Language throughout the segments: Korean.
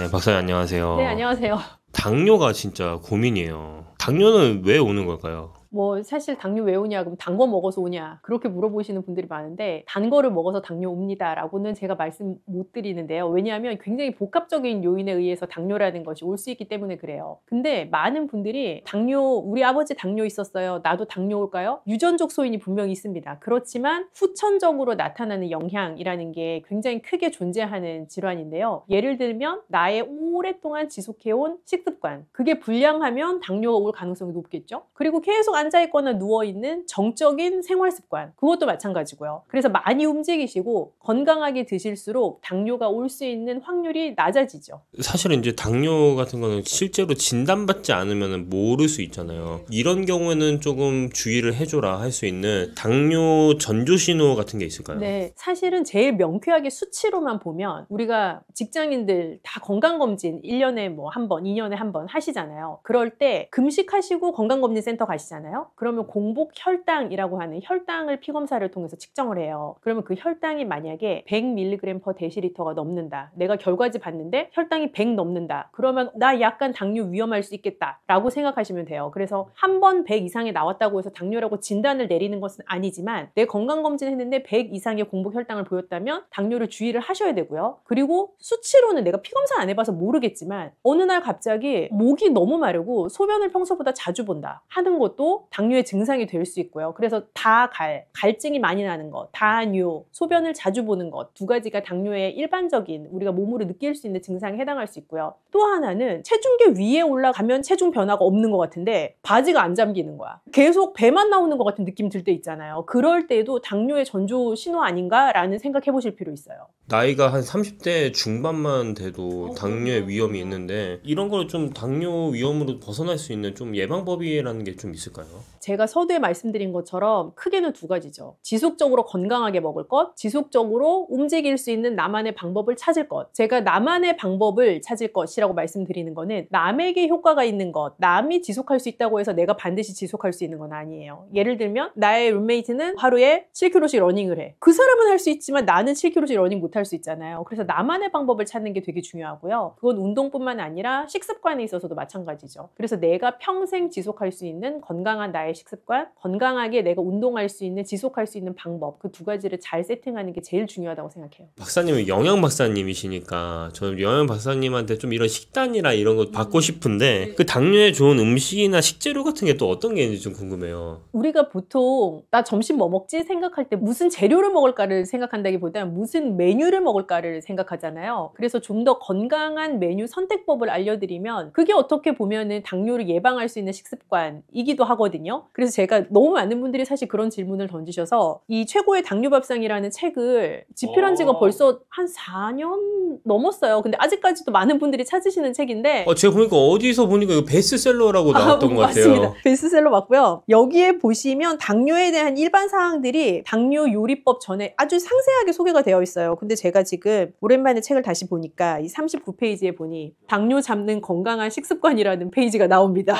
네, 박사님 안녕하세요. 네, 안녕하세요. 당뇨가 진짜 고민이에요. 당뇨는 왜 오는 걸까요? 사실 당뇨 왜 오냐, 그럼 단 거 먹어서 오냐, 그렇게 물어보시는 분들이 많은데, 단 거를 먹어서 당뇨 옵니다 라고는 제가 말씀 못 드리는데요. 왜냐하면 굉장히 복합적인 요인에 의해서 당뇨라는 것이 올 수 있기 때문에 그래요. 근데 많은 분들이 우리 아버지 당뇨 있었어요, 나도 당뇨 올까요? 유전적 소인이 분명히 있습니다. 그렇지만 후천적으로 나타나는 영향이라는 게 굉장히 크게 존재하는 질환인데요. 예를 들면 나의 오랫동안 지속해온 식습관, 그게 불량하면 당뇨가 올 가능성이 높겠죠. 그리고 계속 앉아있거나 누워있는 정적인 생활습관, 그것도 마찬가지고요. 그래서 많이 움직이시고 건강하게 드실수록 당뇨가 올 수 있는 확률이 낮아지죠. 사실은 이제 당뇨 같은 거는 실제로 진단받지 않으면 모를 수 있잖아요. 이런 경우에는 조금 주의를 해줘라 할 수 있는 당뇨 전조 신호 같은 게 있을까요? 네, 사실은 제일 명쾌하게 수치로만 보면, 우리가 직장인들 다 건강검진 1년에 뭐 한 번, 2년에 한 번 하시잖아요. 그럴 때 금식하시고 건강검진센터 가시잖아요. 그러면 공복 혈당이라고 하는 혈당을 피검사를 통해서 측정을 해요. 그러면 그 혈당이 만약에 100mg/dl가 넘는다, 내가 결과지 봤는데 혈당이 100 넘는다, 그러면 나 약간 당뇨 위험할 수 있겠다 라고 생각하시면 돼요. 그래서 한 번 100 이상이 나왔다고 해서 당뇨라고 진단을 내리는 것은 아니지만, 내 건강검진 했는데 100 이상의 공복 혈당을 보였다면 당뇨를 주의를 하셔야 되고요. 그리고 수치로는 내가 피검사 안 해봐서 모르겠지만, 어느 날 갑자기 목이 너무 마르고 소변을 평소보다 자주 본다 하는 것도 당뇨의 증상이 될 수 있고요. 그래서 갈증이 많이 나는 것, 다뇨, 소변을 자주 보는 것, 두 가지가 당뇨의 일반적인 우리가 몸으로 느낄 수 있는 증상에 해당할 수 있고요. 또 하나는 체중계 위에 올라가면 체중 변화가 없는 것 같은데 바지가 안 잠기는 거야. 계속 배만 나오는 것 같은 느낌 들 때 있잖아요. 그럴 때도 당뇨의 전조 신호 아닌가라는 생각해 보실 필요 있어요. 나이가 한 30대 중반만 돼도 당뇨의 위험이 있는데, 이런 걸 좀 당뇨 위험으로 벗어날 수 있는 좀 예방법이라는 게 좀 있을까요? 제가 서두에 말씀드린 것처럼 크게는 두 가지죠. 지속적으로 건강하게 먹을 것, 지속적으로 움직일 수 있는 나만의 방법을 찾을 것. 제가 나만의 방법을 찾을 것이라고 말씀드리는 거는, 남에게 효과가 있는 것, 남이 지속할 수 있다고 해서 내가 반드시 지속할 수 있는 건 아니에요. 예를 들면 나의 룸메이트는 하루에 7km씩 러닝을 해. 그 사람은 할 수 있지만 나는 7km씩 러닝 못 할 수 있잖아요. 그래서 나만의 방법을 찾는 게 되게 중요하고요. 그건 운동뿐만 아니라 식습관에 있어서도 마찬가지죠. 그래서 내가 평생 지속할 수 있는 건강한 나의 식습관, 건강하게 내가 운동할 수 있는, 지속할 수 있는 방법, 그 두 가지를 잘 세팅하는 게 제일 중요하다고 생각해요. 박사님은 영양 박사님이시니까 저는 영양 박사님한테 좀 이런 식단이나 이런 거 받고 싶은데, 그 당뇨에 좋은 음식이나 식재료 같은 게 또 어떤 게 있는지 좀 궁금해요. 우리가 보통 나 점심 뭐 먹지 생각할 때 무슨 재료를 먹을까를 생각한다기보다는 무슨 메뉴를 먹을까를 생각하잖아요. 그래서 좀 더 건강한 메뉴 선택법을 알려드리면, 그게 어떻게 보면은 당뇨를 예방할 수 있는 식습관이기도 하거든요. 그래서 제가 너무 많은 분들이 사실 그런 질문을 던지셔서 이 최고의 당뇨밥상이라는 책을 집필한 지가 벌써 한 4년 넘었어요. 근데 아직까지도 많은 분들이 찾으시는 책인데, 제가 보니까 어디서 보니까 이거 베스트셀러라고 나왔던 것 같아요. 맞습니다. 베스트셀러 맞고요. 여기에 보시면 당뇨에 대한 일반 사항들이 당뇨 요리법 전에 아주 상세하게 소개가 되어 있어요. 근데 제가 지금 오랜만에 책을 다시 보니까 이 39페이지에 보니 당뇨 잡는 건강한 식습관이라는 페이지가 나옵니다.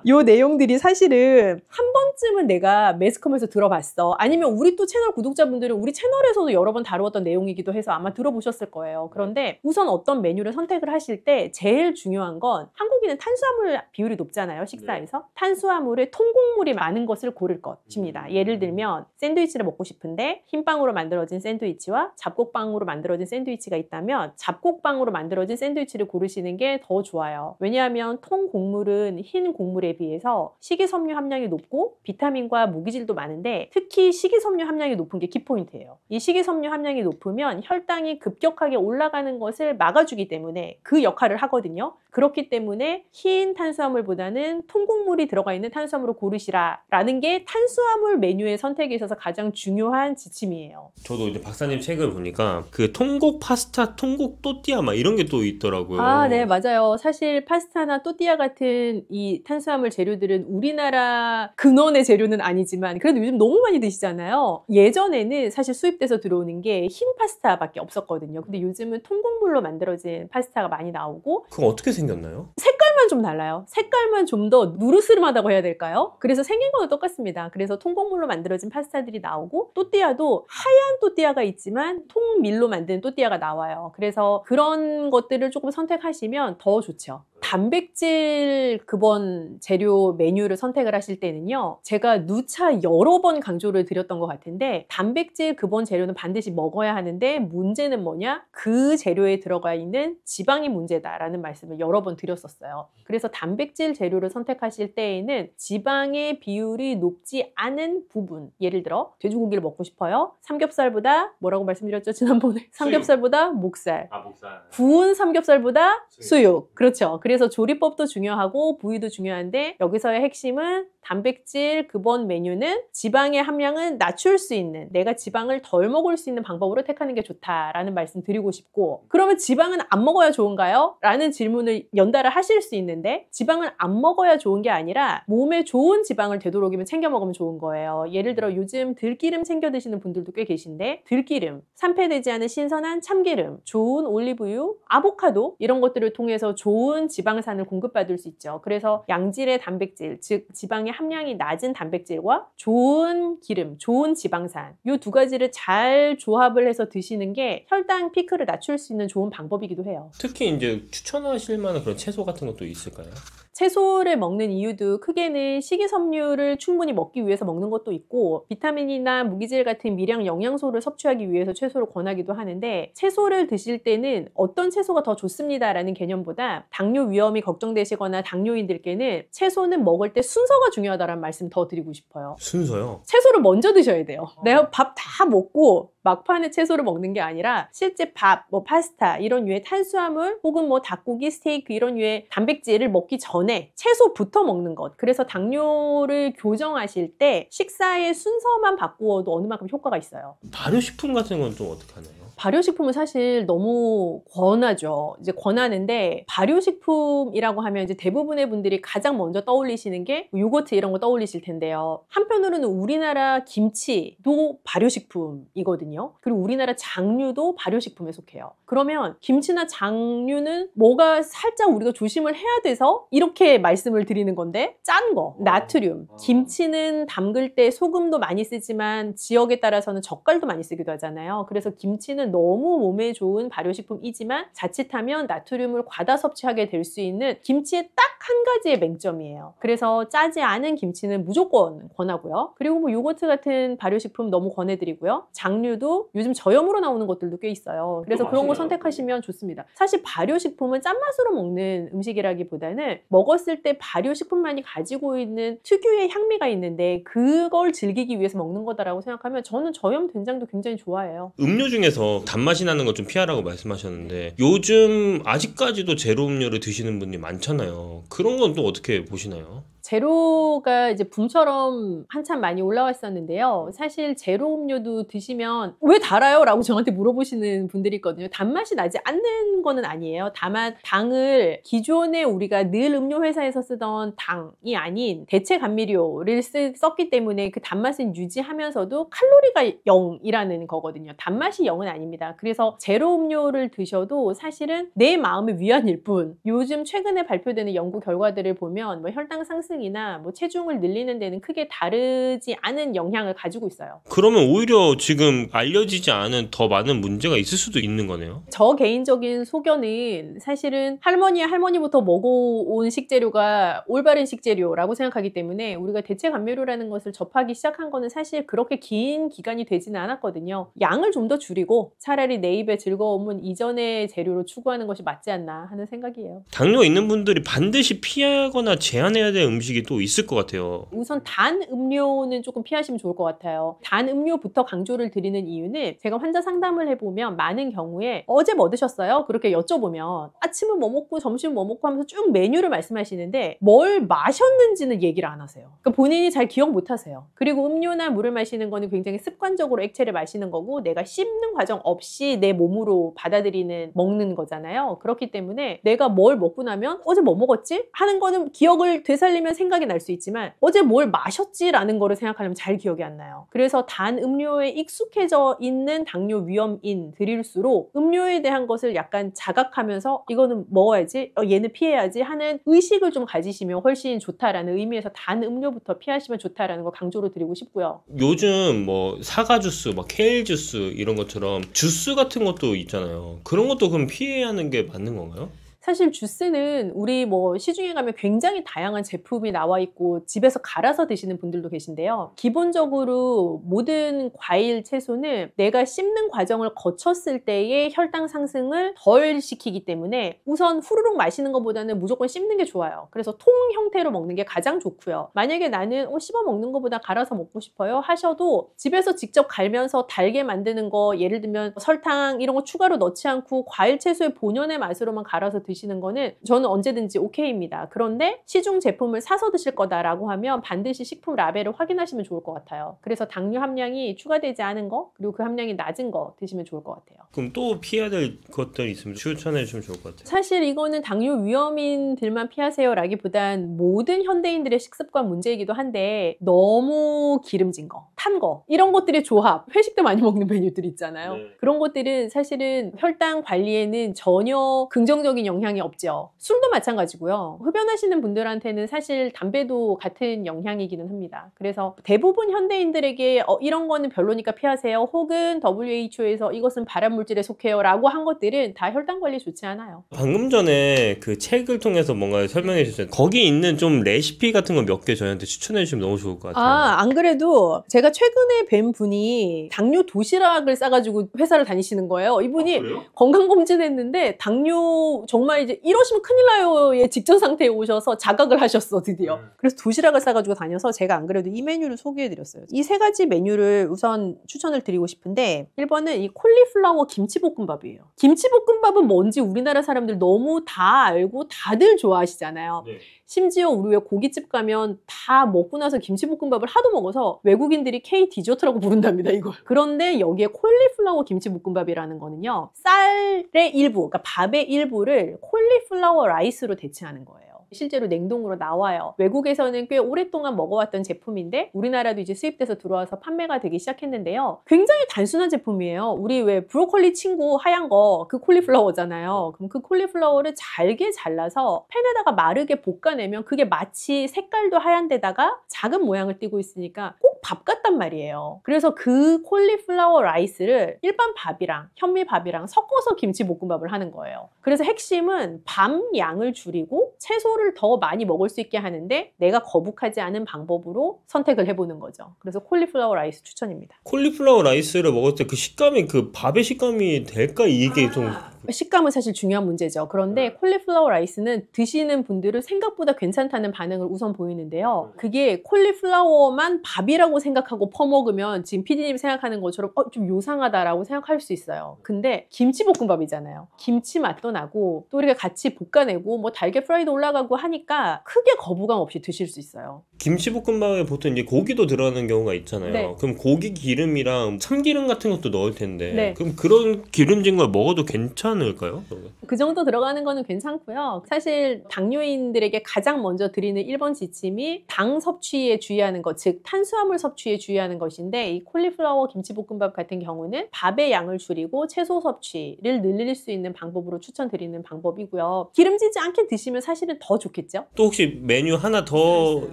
요 내용들이 사실은 한 번쯤은 내가 매스컴에서 들어봤어, 아니면 우리 또 채널 구독자분들은 우리 채널에서도 여러 번 다루었던 내용이기도 해서 아마 들어보셨을 거예요. 그런데 우선 어떤 메뉴를 선택을 하실 때 제일 중요한 건, 한국인은 탄수화물 비율이 높잖아요, 식사에서. 탄수화물에 통곡물이 많은 것을 고를 것입니다. 예를 들면 샌드위치를 먹고 싶은데 흰빵으로 만들어진 샌드위치와 잡곡빵으로 만들어진 샌드위치가 있다면 잡곡빵으로 만들어진 샌드위치를 고르시는 게 더 좋아요. 왜냐하면 통곡물은 흰 곡물에 비해서 식이섬유 함량이 높고 비타민과 무기질도 많은데, 특히 식이섬유 함량이 높은 게 키포인트예요. 이 식이섬유 함량이 높으면 혈당이 급격하게 올라가는 것을 막아주기 때문에 그 역할을 하거든요. 그렇기 때문에 흰 탄수화물보다는 통곡물이 들어가 있는 탄수화물을 고르시라라는 게 탄수화물 메뉴의 선택에 있어서 가장 중요한 지침이에요. 저도 이제 박사님 책을 보니까 그 통곡 파스타, 통곡 또띠아 막 이런 게 또 있더라고요. 아, 네, 맞아요. 사실 파스타나 또띠아 같은 이 탄수화물 재료들은 우리나라 근원의 재료는 아니지만 그래도 요즘 너무 많이 드시잖아요. 예전에는 사실 수입돼서 들어오는 게 흰 파스타밖에 없었거든요. 근데 요즘은 통곡물로 만들어진 파스타가 많이 나오고. 그거 어떻게 생겼나요? 색깔만 색깔만 좀 달라요. 색깔만 좀 더 누르스름하다고 해야 될까요? 그래서 생긴 거는 똑같습니다. 그래서 통곡물로 만들어진 파스타들이 나오고 또띠아도 하얀 또띠아가 있지만 통밀로 만든 또띠아가 나와요. 그래서 그런 것들을 조금 선택하시면 더 좋죠. 단백질 근본 재료 메뉴를 선택을 하실 때는요, 제가 누차 여러 번 강조를 드렸던 것 같은데, 단백질 근본 재료는 반드시 먹어야 하는데 문제는 뭐냐? 그 재료에 들어가 있는 지방이 문제다라는 말씀을 여러 번 드렸었어요. 그래서 단백질 재료를 선택하실 때에는 지방의 비율이 높지 않은 부분, 예를 들어 돼지고기를 먹고 싶어요. 삼겹살보다 뭐라고 말씀드렸죠 지난번에? 삼겹살보다 목살, 목살. 구운 삼겹살보다 수육. 그렇죠. 그래서 조리법도 중요하고 부위도 중요한데, 여기서의 핵심은 단백질 근본 메뉴는 지방의 함량은 낮출 수 있는, 내가 지방을 덜 먹을 수 있는 방법으로 택하는 게 좋다라는 말씀 드리고 싶고, 그러면 지방은 안 먹어야 좋은가요? 라는 질문을 연달아 하실 수 있는데, 지방을 안 먹어야 좋은 게 아니라 몸에 좋은 지방을 되도록이면 챙겨 먹으면 좋은 거예요. 예를 들어 요즘 들기름 챙겨 드시는 분들도 꽤 계신데, 들기름, 산패되지 않은 신선한 참기름, 좋은 올리브유, 아보카도 이런 것들을 통해서 좋은 지방산을 공급받을 수 있죠. 그래서 양질의 단백질, 즉 지방의 함량이 낮은 단백질과 좋은 기름, 좋은 지방산, 이 두 가지를 잘 조합을 해서 드시는 게 혈당 피크를 낮출 수 있는 좋은 방법이기도 해요. 특히 이제 추천하실 만한 그런 채소 같은 것도 있을까요? 채소를 먹는 이유도 크게는 식이섬유를 충분히 먹기 위해서 먹는 것도 있고, 비타민이나 무기질 같은 미량 영양소를 섭취하기 위해서 채소를 권하기도 하는데, 채소를 드실 때는 어떤 채소가 더 좋습니다라는 개념보다 당뇨 위험이 걱정되시거나 당뇨인들께는 채소는 먹을 때 순서가 중요하다는 말씀 더 드리고 싶어요. 순서요? 채소를 먼저 드셔야 돼요. 내가 밥 다 먹고 막판에 채소를 먹는 게 아니라, 실제 밥, 뭐 파스타 이런 류의 탄수화물 혹은 뭐 닭고기, 스테이크 이런 류의 단백질을 먹기 전에 채소부터 먹는 것. 그래서 당뇨를 교정하실 때 식사의 순서만 바꾸어도 어느 만큼 효과가 있어요. 발효식품 같은 건 좀 어떻게 하나요? 발효식품은 사실 너무 권하죠. 이제 권하는데, 발효식품이라고 하면 이제 대부분의 분들이 가장 먼저 떠올리시는 게 요거트 이런 거 떠올리실 텐데요. 한편으로는 우리나라 김치도 발효식품이거든요. 그리고 우리나라 장류도 발효식품에 속해요. 그러면 김치나 장류는 뭐가 살짝 우리가 조심을 해야 돼서 이렇게 말씀을 드리는 건데, 짠 거, 나트륨. 김치는 담글 때 소금도 많이 쓰지만 지역에 따라서는 젓갈도 많이 쓰기도 하잖아요. 그래서 김치는 너무 몸에 좋은 발효식품이지만 자칫하면 나트륨을 과다 섭취하게 될 수 있는 김치의 딱 한 가지의 맹점이에요. 그래서 짜지 않은 김치는 무조건 권하고요. 그리고 뭐 요거트 같은 발효식품 너무 권해드리고요. 장류도 요즘 저염으로 나오는 것들도 꽤 있어요. 그래서 그런 거 선택하시면 좋습니다. 사실 발효식품은 짠맛으로 먹는 음식이라기보다는 먹었을 때 발효식품만이 가지고 있는 특유의 향미가 있는데, 그걸 즐기기 위해서 먹는 거다라고 생각하면 저는 저염 된장도 굉장히 좋아해요. 음료 중에서 단맛이 나는 거 좀 피하라고 말씀하셨는데, 요즘 아직까지도 제로 음료를 드시는 분이 많잖아요. 그런 건 또 어떻게 보시나요? 제로가 이제 붐처럼 한참 많이 올라왔었는데요. 사실 제로 음료도 드시면 왜 달아요? 라고 저한테 물어보시는 분들이 있거든요. 단맛이 나지 않는 거는 아니에요. 다만 당을 기존에 우리가 늘 음료 회사에서 쓰던 당이 아닌 대체 감미료를 썼기 때문에 그 단맛은 유지하면서도 칼로리가 0이라는 거거든요. 단맛이 0은 아닙니다. 그래서 제로 음료를 드셔도 사실은 내 마음의 위안일 뿐, 요즘 최근에 발표되는 연구 결과들을 보면 뭐 혈당 상승이나 뭐 체중을 늘리는 데는 크게 다르지 않은 영향을 가지고 있어요. 그러면 오히려 지금 알려지지 않은 더 많은 문제가 있을 수도 있는 거네요. 저 개인적인 소견은 사실은 할머니부터 먹어온 식재료가 올바른 식재료라고 생각하기 때문에, 우리가 대체 감미료라는 것을 접하기 시작한 거는 사실 그렇게 긴 기간이 되지는 않았거든요. 양을 좀 더 줄이고 차라리 내 입의 즐거움은 이전의 재료로 추구하는 것이 맞지 않나 하는 생각이에요. 당뇨 있는 분들이 반드시 피하거나 제한해야 될 음식이 또 있을 것 같아요. 우선 단 음료는 조금 피하시면 좋을 것 같아요. 단 음료부터 강조를 드리는 이유는, 제가 환자 상담을 해보면 많은 경우에 어제 뭐 드셨어요? 그렇게 여쭤보면 아침은 뭐 먹고 점심은 뭐 먹고 하면서 쭉 메뉴를 말씀하시는데 뭘 마셨는지는 얘기를 안 하세요. 그러니까 본인이 잘 기억 못 하세요. 그리고 음료나 물을 마시는 거는 굉장히 습관적으로 액체를 마시는 거고, 내가 씹는 과정 없이 내 몸으로 받아들이는, 먹는 거잖아요. 그렇기 때문에 내가 뭘 먹고 나면 어제 뭐 먹었지? 하는 거는 기억을 되살리면 하면 생각이 날 수 있지만 어제 뭘 마셨지라는 거를 생각하려면 잘 기억이 안 나요. 그래서 단 음료에 익숙해져 있는 당뇨 위험인들일수록 음료에 대한 것을 약간 자각하면서 이거는 먹어야지, 얘는 피해야지 하는 의식을 좀 가지시면 훨씬 좋다라는 의미에서 단 음료부터 피하시면 좋다라는 걸 강조로 드리고 싶고요. 요즘 뭐 사과 주스, 막 케일 주스 이런 것처럼 주스 같은 것도 있잖아요. 그런 것도 그럼 피해야 하는 게 맞는 건가요? 사실 주스는 우리 뭐 시중에 가면 굉장히 다양한 제품이 나와 있고 집에서 갈아서 드시는 분들도 계신데요. 기본적으로 모든 과일, 채소는 내가 씹는 과정을 거쳤을 때의 혈당 상승을 덜 시키기 때문에 우선 후루룩 마시는 것보다는 무조건 씹는 게 좋아요. 그래서 통 형태로 먹는 게 가장 좋고요. 만약에 나는 씹어 먹는 것보다 갈아서 먹고 싶어요 하셔도 집에서 직접 갈면서 달게 만드는 거, 예를 들면 설탕 이런 거 추가로 넣지 않고 과일, 채소의 본연의 맛으로만 갈아서 드시는 거는 저는 언제든지 오케이입니다. 그런데 시중 제품을 사서 드실 거다라고 하면 반드시 식품 라벨을 확인하시면 좋을 것 같아요. 그래서 당뇨 함량이 추가되지 않은 거, 그리고 그 함량이 낮은 거 드시면 좋을 것 같아요. 그럼 또 피해야 될 것들이 있으면 추천해 주시면 좋을 것 같아요. 사실 이거는 당뇨 위험인들만 피하세요라기보단 모든 현대인들의 식습관 문제이기도 한데 너무 기름진 거, 탄 거 이런 것들의 조합, 회식 때 많이 먹는 메뉴들 있잖아요. 네. 그런 것들은 사실은 혈당 관리에는 전혀 긍정적인 영향이 없죠. 술도 마찬가지고요. 흡연하시는 분들한테는 사실 담배도 같은 영향이기는 합니다. 그래서 대부분 현대인들에게 이런 거는 별로니까 피하세요. 혹은 WHO에서 이것은 발암물질에 속해요 라고 한 것들은 다 혈당 관리에 좋지 않아요. 방금 전에 그 책을 통해서 뭔가 설명해 주셨잖아요. 거기 있는 좀 레시피 같은 거 몇 개 저희한테 추천해 주시면 너무 좋을 것 같아요. 안 그래도 제가 최근에 뵌 분이 당뇨 도시락을 싸가지고 회사를 다니시는 거예요. 이분이 그래요? 건강검진했는데 당뇨 정말 이제 이러시면 큰일 나요의 직전 상태에 오셔서 자각을 하셨어, 드디어. 그래서 도시락을 싸가지고 다녀서 제가 안 그래도 이 메뉴를 소개해드렸어요. 이 세 가지 메뉴를 우선 추천을 드리고 싶은데 1번은 이 콜리플라워 김치볶음밥이에요. 김치볶음밥은 뭔지 우리나라 사람들 너무 다 알고 다들 좋아하시잖아요. 네. 심지어 우리 왜 고깃집 가면 다 먹고 나서 김치볶음밥을 하도 먹어서 외국인들이 K 디저트라고 부른답니다, 이걸. 그런데 여기에 콜리플라워 김치볶음밥이라는 거는요, 쌀의 일부, 그러니까 밥의 일부를 콜리플라워 라이스로 대체하는 거예요. 실제로 냉동으로 나와요. 외국에서는 꽤 오랫동안 먹어왔던 제품인데 우리나라도 이제 수입돼서 들어와서 판매가 되기 시작했는데요. 굉장히 단순한 제품이에요. 우리 왜 브로콜리 친구 하얀 거, 그 콜리플라워잖아요. 그럼 그 콜리플라워를 잘게 잘라서 팬에다가 마르게 볶아내면 그게 마치 색깔도 하얀 데다가 작은 모양을 띠고 있으니까 꼭 밥 같단 말이에요. 그래서 그 콜리플라워 라이스를 일반 밥이랑 현미밥이랑 섞어서 김치볶음밥을 하는 거예요. 그래서 핵심은 밥 양을 줄이고 채소를 더 많이 먹을 수 있게 하는데 내가 거북하지 않은 방법으로 선택을 해보는 거죠. 그래서 콜리플라워 라이스 추천입니다. 콜리플라워 라이스를 먹을 때 그 식감이 그 밥의 식감이 될까 이게 좀 식감은 사실 중요한 문제죠. 그런데 콜리플라워 라이스는 드시는 분들은 생각보다 괜찮다는 반응을 우선 보이는데요. 그게 콜리플라워만 밥이라고 생각하고 퍼먹으면 지금 PD님이 생각하는 것처럼 좀 요상하다라고 생각할 수 있어요. 근데 김치볶음밥이잖아요. 김치 맛도 나고 또 우리가 같이 볶아내고 뭐 달걀 프라이드 올라가고 하니까 크게 거부감 없이 드실 수 있어요. 김치볶음밥에 보통 이제 고기도 들어가는 경우가 있잖아요. 네. 그럼 고기 기름이랑 참기름 같은 것도 넣을 텐데 네. 그럼 그런 기름진 걸 먹어도 괜찮을까요? 그 정도 들어가는 거는 괜찮고요. 사실 당뇨인들에게 가장 먼저 드리는 1번 지침이 당 섭취에 주의하는 것, 즉 탄수화물 섭취에 주의하는 것인데 이 콜리플라워 김치볶음밥 같은 경우는 밥의 양을 줄이고 채소 섭취를 늘릴 수 있는 방법으로 추천드리는 방법이고요. 기름지지 않게 드시면 사실은 더 좋겠죠? 또 혹시 메뉴 하나 더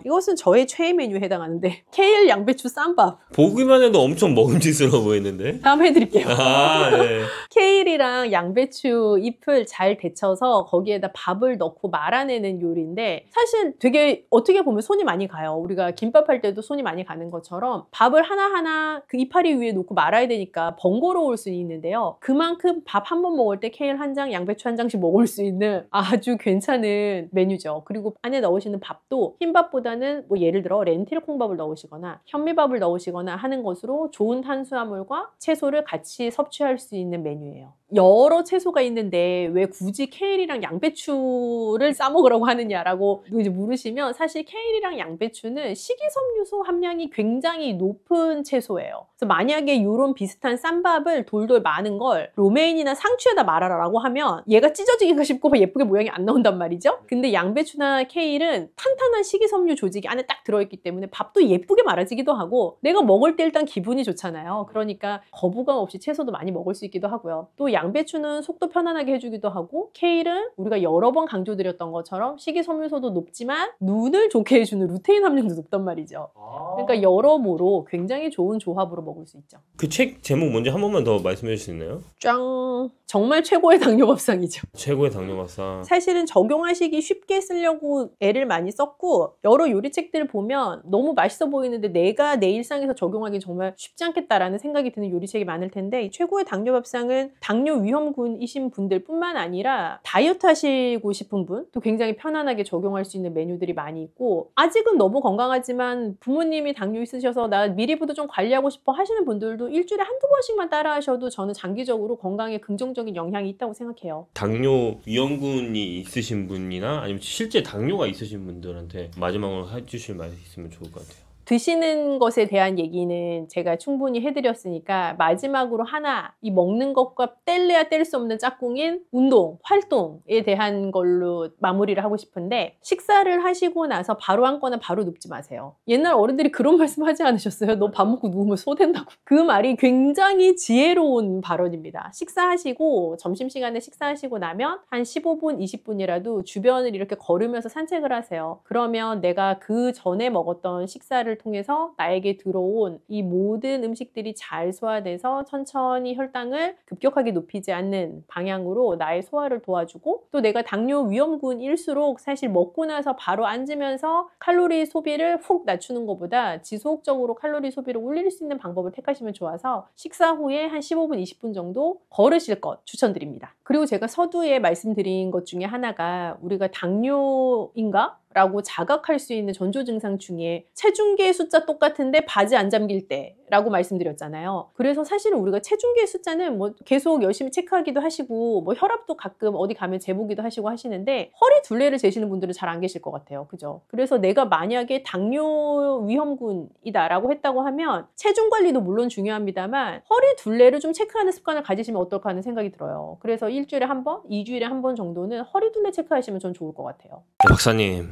이것은 저의 최애 메뉴에 해당하는데 케일 양배추 쌈밥 보기만 해도 엄청 먹음직스러워 보이는데? 다음 해드릴게요. 네. 케일이랑 양배추 잎을 잘 데쳐서 거기에다 밥을 넣고 말아내는 요리인데 사실 되게 어떻게 보면 손이 많이 가요. 우리가 김밥 할 때도 손이 많이 가는 것처럼 밥을 하나하나 그 이파리 위에 놓고 말아야 되니까 번거로울 수 있는데요. 그만큼 밥 한 번 먹을 때 케일 한 장, 양배추 한 장씩 먹을 수 있는 아주 괜찮은 메뉴죠. 그리고 안에 넣으시는 밥도 흰밥보다는 뭐 예를 들어 렌틸 콩밥을 넣으시거나 현미밥을 넣으시거나 하는 것으로 좋은 탄수화물과 채소를 같이 섭취할 수 있는 메뉴예요. 여러 채소가 있는데 왜 굳이 케일이랑 양배추를 싸 먹으라고 하느냐라고 이제 물으시면 사실 케일이랑 양배추는 식이섬유소 함량이 굉장히 높은 채소예요. 그래서 만약에 이런 비슷한 쌈밥을 돌돌 많은 걸 로메인이나 상추에다 말아라라고 하면 얘가 찢어지기가 쉽고 예쁘게 모양이 안 나온단 말이죠. 근데 양배추나 케일은 탄탄한 식이섬유 조직이 안에 딱 들어있기 때문에 밥도 예쁘게 말아지기도 하고 내가 먹을 때 일단 기분이 좋잖아요. 그러니까 거부감 없이 채소도 많이 먹을 수 있기도 하고요. 또 양배추는 속도 편안하게 해주기도 하고 케일은 우리가 여러 번 강조드렸던 것처럼 식이섬유소도 높지만 눈을 좋게 해주는 루테인 함량도 높단 말이죠. 그러니까 여러모로 굉장히 좋은 조합으로 먹을 수 있죠. 그 책 제목 뭔지 한 번만 더 말씀해 주실 수 있나요? 짱! 정말 최고의 당뇨밥상이죠. 최고의 당뇨밥상. 사실은 적용하시기 쉽게 쓰려고 애를 많이 썼고 여러 요리책들을 보면 너무 맛있어 보이는데 내가 내 일상에서 적용하기 정말 쉽지 않겠다라는 생각이 드는 요리책이 많을 텐데 이 최고의 당뇨밥상은 당뇨 위험군이신 분들 뿐만 아니라 다이어트 하시고 싶은 분 또 굉장히 편안하게 적용할 수 있는 메뉴들이 많이 있고 아직은 너무 건강하지만 부모님이 당뇨 있으셔서 나 미리부터 좀 관리하고 싶어 하시는 분들도 일주일에 한두 번씩만 따라 하셔도 저는 장기적으로 건강에 긍정적인 영향이 있다고 생각해요. 당뇨 위험군이 있으신 분이나 아니면 실제 당뇨가 있으신 분들한테 마지막으로 해주실 말이 있으면 좋을 것 같아요. 드시는 것에 대한 얘기는 제가 충분히 해드렸으니까 마지막으로 하나 이 먹는 것과 뗄래야 뗄 수 없는 짝꿍인 운동, 활동에 대한 걸로 마무리를 하고 싶은데 식사를 하시고 나서 바로 앉거나 바로 눕지 마세요. 옛날 어른들이 그런 말씀 하지 않으셨어요? 너 밥 먹고 누우면 소된다고. 그 말이 굉장히 지혜로운 발언입니다. 식사하시고 점심시간에 식사하시고 나면 한 15분, 20분이라도 주변을 이렇게 걸으면서 산책을 하세요. 그러면 내가 그 전에 먹었던 식사를 통해서 나에게 들어온 이 모든 음식들이 잘 소화돼서 천천히 혈당을 급격하게 높이지 않는 방향으로 나의 소화를 도와주고 또 내가 당뇨 위험군일수록 사실 먹고 나서 바로 앉으면서 칼로리 소비를 훅 낮추는 것보다 지속적으로 칼로리 소비를 올릴 수 있는 방법을 택하시면 좋아서 식사 후에 한 15분, 20분 정도 걸으실 것 추천드립니다. 그리고 제가 서두에 말씀드린 것 중에 하나가 우리가 당뇨인가? 라고 자각할 수 있는 전조 증상 중에 체중계 숫자 똑같은데 바지 안 잠길 때 라고 말씀드렸잖아요. 그래서 사실은 우리가 체중계 숫자는 뭐 계속 열심히 체크하기도 하시고 뭐 혈압도 가끔 어디 가면 재보기도 하시고 하시는데 허리 둘레를 재시는 분들은 잘 안 계실 것 같아요. 그죠? 그래서 내가 만약에 당뇨 위험군이다 라고 했다고 하면 체중 관리도 물론 중요합니다만 허리 둘레를 좀 체크하는 습관을 가지시면 어떨까 하는 생각이 들어요. 그래서 일주일에 한 번, 2주일에 한 번 정도는 허리 둘레 체크하시면 전 좋을 것 같아요. 박사님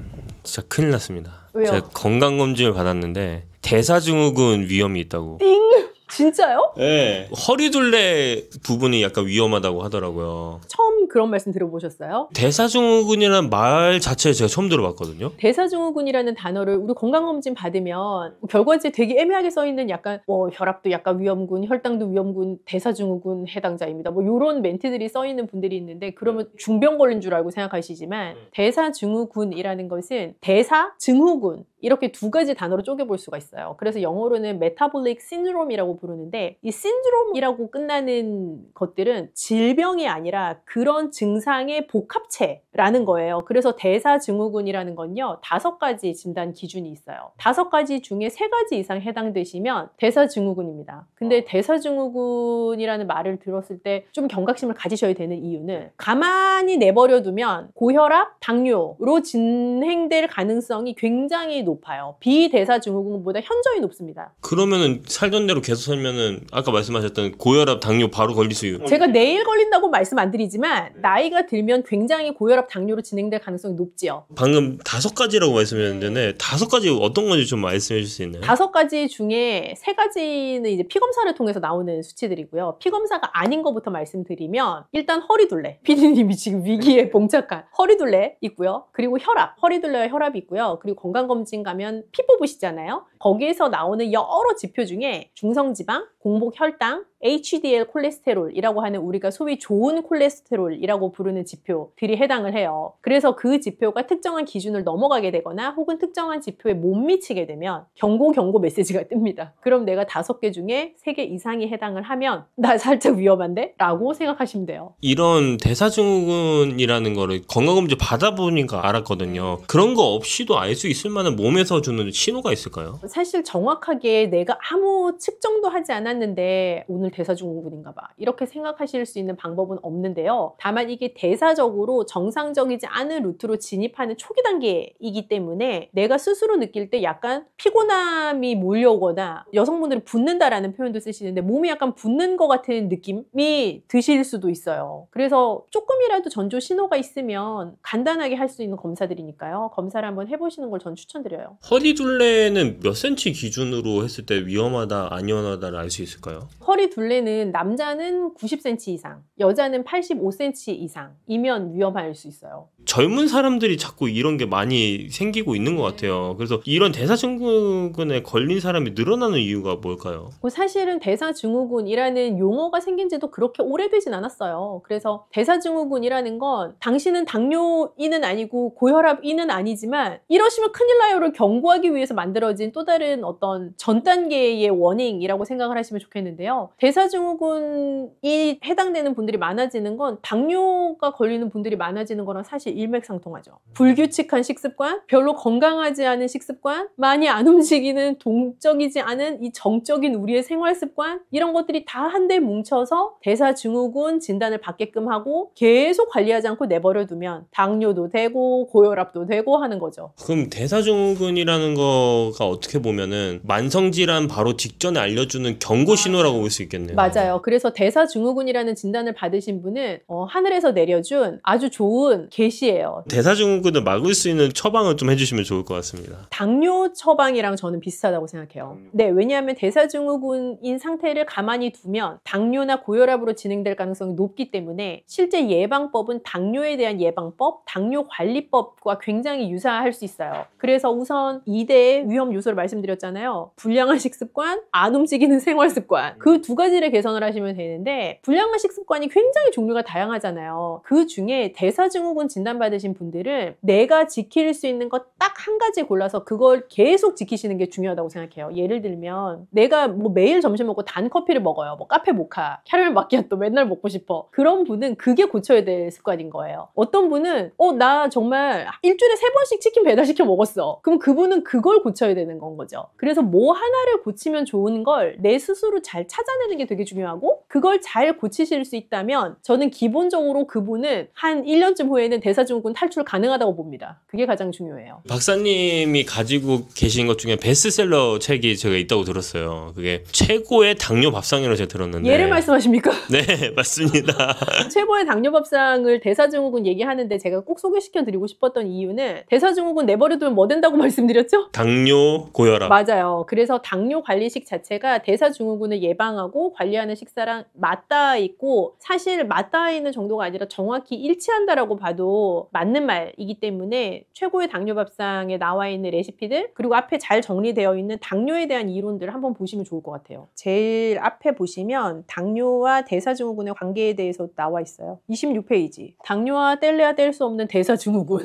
진짜 큰일 났습니다. 왜요? 제가 건강검진을 받았는데 대사증후군 위험이 있다고. 띵! 진짜요? 네. 허리둘레 부분이 약간 위험하다고 하더라고요. 처음 그런 말씀 들어보셨어요? 대사증후군이라는 말 자체를 제가 처음 들어봤거든요. 대사증후군이라는 단어를 우리 건강검진 받으면 결과지에 되게 애매하게 써있는 약간 뭐 혈압도 약간 위험군, 혈당도 위험군, 대사증후군 해당자입니다. 뭐 이런 멘트들이 써있는 분들이 있는데 그러면 중병 걸린 줄 알고 생각하시지만 대사증후군이라는 것은 대사증후군 이렇게 두 가지 단어로 쪼개볼 수가 있어요. 그래서 영어로는 메타볼릭 신드롬이라고 부르는데 이 신드롬이라고 끝나는 것들은 질병이 아니라 그런 증상의 복합체라는 거예요. 그래서 대사증후군이라는 건요 5가지 진단 기준이 있어요. 5가지 중에 3가지 이상 해당되시면 대사증후군입니다. 근데 대사증후군이라는 말을 들었을 때 좀 경각심을 가지셔야 되는 이유는 가만히 내버려 두면 고혈압, 당뇨로 진행될 가능성이 굉장히 높아요. 비대사증후군보다 현저히 높습니다. 그러면은 살던 대로 계속 살면은 아까 말씀하셨던 고혈압, 당뇨 바로 걸릴 수 있어요. 제가 내일 걸린다고 말씀 안 드리지만 나이가 들면 굉장히 고혈압, 당뇨로 진행될 가능성이 높지요. 방금 5가지라고 말씀하셨는데 5가지 어떤 건지 좀 말씀해 주실 수 있나요? 5가지 중에 3가지는 이제 피검사를 통해서 나오는 수치들이고요. 피검사가 아닌 것부터 말씀드리면 일단 허리둘레. 피디님이 지금 위기에 봉착한 허리둘레 있고요. 그리고 혈압. 허리둘레와 혈압이 있고요. 그리고 건강검진 가면 피 뽑으시잖아요. 거기에서 나오는 여러 지표 중에 중성지방, 공복혈당, HDL 콜레스테롤이라고 하는 우리가 소위 좋은 콜레스테롤이라고 부르는 지표들이 해당을 해요. 그래서 그 지표가 특정한 기준을 넘어가게 되거나 혹은 특정한 지표에 못 미치게 되면 경고 메시지가 뜹니다. 그럼 내가 5개 중에 3개 이상이 해당을 하면 나 살짝 위험한데? 라고 생각하시면 돼요. 이런 대사증후군이라는 거를 건강검진 받아보니까 알았거든요. 그런 거 없이도 알 수 있을 만한 몸에서 주는 신호가 있을까요? 사실 정확하게 내가 아무 측정도 하지 않았는데 지났는데 오늘 대사증후군인가 봐 이렇게 생각하실 수 있는 방법은 없는데요. 다만 이게 대사적으로 정상적이지 않은 루트로 진입하는 초기 단계이기 때문에 내가 스스로 느낄 때 약간 피곤함이 몰려오거나 여성분들은 붓는다라는 표현도 쓰시는데 몸이 약간 붓는 것 같은 느낌이 드실 수도 있어요. 그래서 조금이라도 전조 신호가 있으면 간단하게 할 수 있는 검사들이니까요. 검사를 한번 해보시는 걸 전 추천드려요. 허리둘레는 몇 cm 기준으로 했을 때 위험하다, 안 위험하다를 알 수 있을까요? 허리 둘레는 남자는 90cm 이상, 여자는 85cm 이상이면 위험할 수 있어요. 젊은 사람들이 자꾸 이런 게 많이 생기고 있는 것 같아요. 그래서 이런 대사증후군에 걸린 사람이 늘어나는 이유가 뭘까요? 사실은 대사증후군이라는 용어가 생긴 지도 그렇게 오래되진 않았어요. 그래서 대사증후군이라는 건 당신은 당뇨인은 아니고 고혈압인은 아니지만 이러시면 큰일 나요를 경고하기 위해서 만들어진 또 다른 어떤 전 단계의 워닝이라고 생각을 하시면 좋겠는데요. 대사증후군이 해당되는 분들이 많아지는 건 당뇨가 걸리는 분들이 많아지는 거랑 사실 일맥상통하죠. 불규칙한 식습관, 별로 건강하지 않은 식습관, 많이 안 움직이는 동적이지 않은 이 정적인 우리의 생활습관 이런 것들이 다 한데 뭉쳐서 대사증후군 진단을 받게끔 하고 계속 관리하지 않고 내버려 두면 당뇨도 되고 고혈압도 되고 하는 거죠. 그럼 대사증후군이라는 거가 어떻게 보면은 만성질환 바로 직전에 알려주는 경고 신호라고 볼 수 있겠네요. 맞아요. 그래서 대사증후군이라는 진단을 받으신 분은 하늘에서 내려준 아주 좋은 계시예요. 대사증후군을 막을 수 있는 처방을 좀 해주시면 좋을 것 같습니다. 당뇨 처방이랑 저는 비슷하다고 생각해요. 네, 왜냐하면 대사증후군인 상태를 가만히 두면 당뇨나 고혈압으로 진행될 가능성이 높기 때문에 실제 예방법은 당뇨에 대한 예방법, 당뇨관리법과 굉장히 유사할 수 있어요. 그래서 우선 2대의 위험 요소를 말씀드렸잖아요. 불량한 식습관, 안 움직이는 생활습관. 그 두 가지를 개선을 하시면 되는데 불량한 식습관이 굉장히 종류가 다양하잖아요. 그 중에 대사증후군 진단받으신 분들은 내가 지킬 수 있는 것 딱 한 가지 골라서 그걸 계속 지키시는 게 중요하다고 생각해요. 예를 들면 내가 뭐 매일 점심 먹고 단 커피를 먹어요. 뭐 카페 모카, 캐러멜 마키아토 맨날 먹고 싶어. 그런 분은 그게 고쳐야 될 습관인 거예요. 어떤 분은 나 정말 일주일에 3번씩 치킨 배달시켜 먹었어. 그럼 그분은 그걸 고쳐야 되는 건 거죠. 그래서 뭐 하나를 고치면 좋은 걸 내 스스로 잘 찾아내는 게 되게 중요하고 그걸 잘 고치실 수 있다면 저는 기본적으로 그분은 한 1년쯤 후에는 대사증후군 탈출 가능하다고 봅니다. 그게 가장 중요해요. 박사님이 가지고 계신 것 중에 베스트셀러 책이 제가 있다고 들었어요. 그게 최고의 당뇨 밥상이라고 제가 들었는데. 얘를 말씀하십니까? 네, 맞습니다. 최고의 당뇨 밥상을 대사증후군 얘기하는데 제가 꼭 소개시켜 드리고 싶었던 이유는 대사증후군 내버려두면 뭐 된다고 말씀드렸죠? 당뇨, 고혈압. 맞아요. 그래서 당뇨 관리식 자체가 대사증후군을 예방하고 관리하는 식사랑 맞닿아 있고 사실 맞닿아 있는 정도가 아니라 정확히 일치한다라고 봐도 맞는 말이기 때문에 최고의 당뇨 밥상에 나와 있는 레시피들 그리고 앞에 잘 정리되어 있는 당뇨에 대한 이론들을 한번 보시면 좋을 것 같아요. 제일 앞에 보시면 당뇨와 대사증후군의 관계에 대해서 나와 있어요. 26페이지. 당뇨와 뗄래야 뗄 수 없는 대사증후군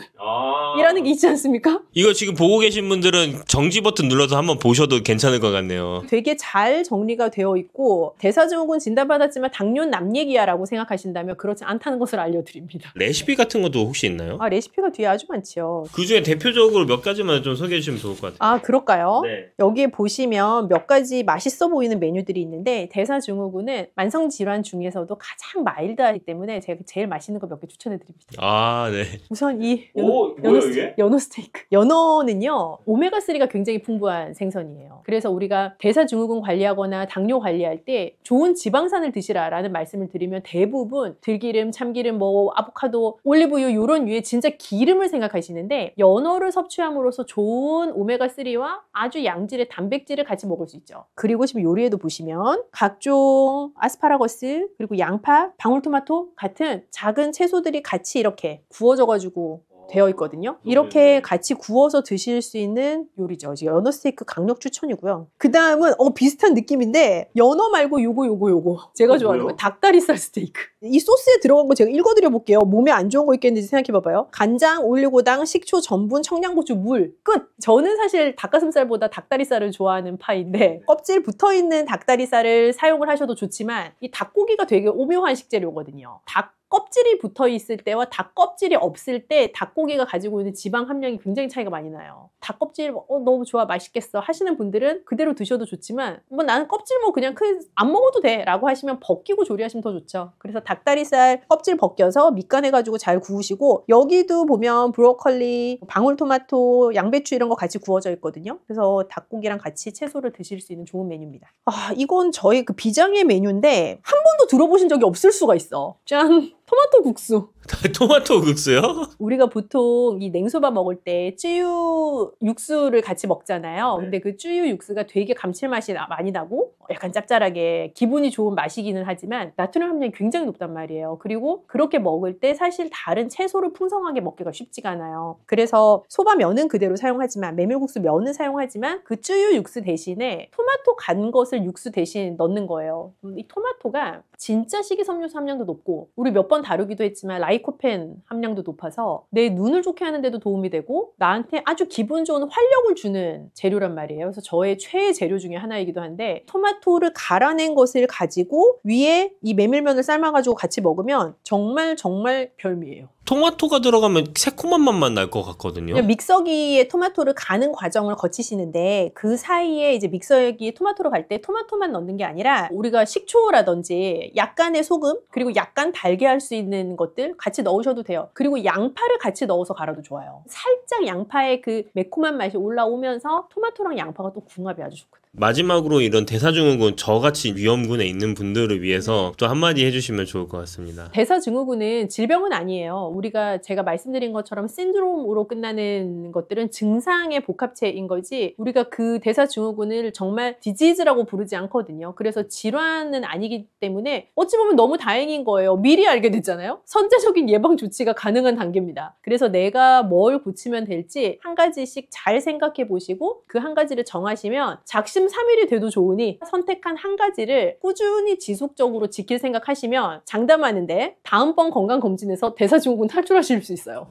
이라는 게 있지 않습니까? 이거 지금 보고 계신 분들은 정지 버튼 눌러서 한번 보셔도 괜찮을 것 같네요. 되게 잘 정리가 되어 있고 대사증후군 진단받았지만 당뇨는 남 얘기야 라고 생각하신다면 그렇지 않다는 것을 알려드립니다. 레시피 같은 것도 혹시 있나요? 레시피가 뒤에 아주 많죠. 그 중에 대표적으로 몇 가지만 좀 소개해 주시면 좋을 것 같아요. 그럴까요? 네. 여기에 보시면 몇 가지 맛있어 보이는 메뉴들이 있는데 대사증후군은 만성질환 중에서도 가장 마일드하기 때문에 제가 제일 맛있는 거 몇 개 추천해 드립니다. 네. 우선 이 이게? 연어 스테이크. 연어는요 오메가3가 굉장히 풍부한 생선이에요. 그래서 우리가 대사증후군 관리하거나 당뇨 관리할 때 좋은 지방산을 드시라라는 말씀을 드리면 대부분 들기름, 참기름, 뭐 아보카도, 올리브유 이런 위에 진짜 기름을 생각하시는데 연어를 섭취함으로써 좋은 오메가3와 아주 양질의 단백질을 같이 먹을 수 있죠. 그리고 지금 요리에도 보시면 각종 아스파라거스 그리고 양파, 방울토마토 같은 작은 채소들이 같이 이렇게 구워져 가지고 되어 있거든요. 이렇게 같이 구워서 드실 수 있는 요리죠. 연어 스테이크 강력 추천이고요. 그 다음은 비슷한 느낌인데 연어 말고 요거 제가 좋아하는 거 닭다리살 스테이크. 이 소스에 들어간 거 제가 읽어드려 볼게요. 몸에 안 좋은 거 있겠는지 생각해 봐봐요. 간장, 올리고당, 식초, 전분, 청양고추, 물 끝! 저는 사실 닭가슴살보다 닭다리살을 좋아하는 파인데 껍질 붙어있는 닭다리살을 사용을 하셔도 좋지만 이 닭고기가 되게 오묘한 식재료거든요. 닭 껍질이 붙어 있을 때와 닭 껍질이 없을 때 닭고기가 가지고 있는 지방 함량이 굉장히 차이가 많이 나요. 닭 껍질 너무 좋아 맛있겠어 하시는 분들은 그대로 드셔도 좋지만 뭐 나는 껍질 뭐 그냥 안 먹어도 돼 라고 하시면 벗기고 조리하시면 더 좋죠. 그래서 닭다리살 껍질 벗겨서 밑간해가지고 잘 구우시고, 여기도 보면 브로콜리, 방울토마토, 양배추 이런 거 같이 구워져 있거든요. 그래서 닭고기랑 같이 채소를 드실 수 있는 좋은 메뉴입니다. 이건 저희 그 비장의 메뉴인데 한 번도 들어보신 적이 없을 수가 있어. 짠! 토마토 국수. 토마토 국수요? 우리가 보통 이 냉소밥 먹을 때 쯔유 육수를 같이 먹잖아요. 근데 그 쯔유 육수가 되게 감칠맛이 많이 나고 약간 짭짤하게 기분이 좋은 맛이기는 하지만 나트륨 함량이 굉장히 높단 말이에요. 그리고 그렇게 먹을 때 사실 다른 채소를 풍성하게 먹기가 쉽지가 않아요. 그래서 소바면은 그대로 사용하지만, 메밀국수 면은 사용하지만 그 쯔유 육수 대신에 토마토 간 것을 육수 대신 넣는 거예요. 이 토마토가 진짜 식이섬유소 함량도 높고, 우리 몇 번 다루기도 했지만 라이코펜 함량도 높아서 내 눈을 좋게 하는 데도 도움이 되고 나한테 아주 기분 좋은 활력을 주는 재료란 말이에요. 그래서 저의 최애 재료 중에 하나이기도 한데, 토마토를 갈아낸 것을 가지고 위에 이 메밀면을 삶아가지고 같이 먹으면 정말 별미예요. 토마토가 들어가면 새콤한 맛만 날 것 같거든요. 믹서기에 토마토를 가는 과정을 거치시는데, 그 사이에 이제 믹서기에 토마토를 갈 때 토마토만 넣는 게 아니라 우리가 식초라든지 약간의 소금, 그리고 약간 달게 할 수 있는 것들 같이 넣으셔도 돼요. 그리고 양파를 같이 넣어서 갈아도 좋아요. 살짝 양파의 그 매콤한 맛이 올라오면서 토마토랑 양파가 또 궁합이 아주 좋거든요. 마지막으로 이런 대사증후군, 저같이 위험군에 있는 분들을 위해서 또 한마디 해주시면 좋을 것 같습니다. 대사증후군은 질병은 아니에요. 제가 말씀드린 것처럼 신드롬으로 끝나는 것들은 증상의 복합체인 거지, 우리가 그 대사증후군을 정말 디지즈라고 부르지 않거든요. 그래서 질환은 아니기 때문에 어찌 보면 너무 다행인 거예요. 미리 알게 됐잖아요. 선제적인 예방 조치가 가능한 단계입니다. 그래서 내가 뭘 고치면 될지 한 가지씩 잘 생각해 보시고 그 한 가지를 정하시면 작심삼일이 돼도 좋으니 선택한 한 가지를 꾸준히 지속적으로 지킬 생각하시면 장담하는데 다음번 건강검진에서 대사증후군 탈출하실 수 있어요.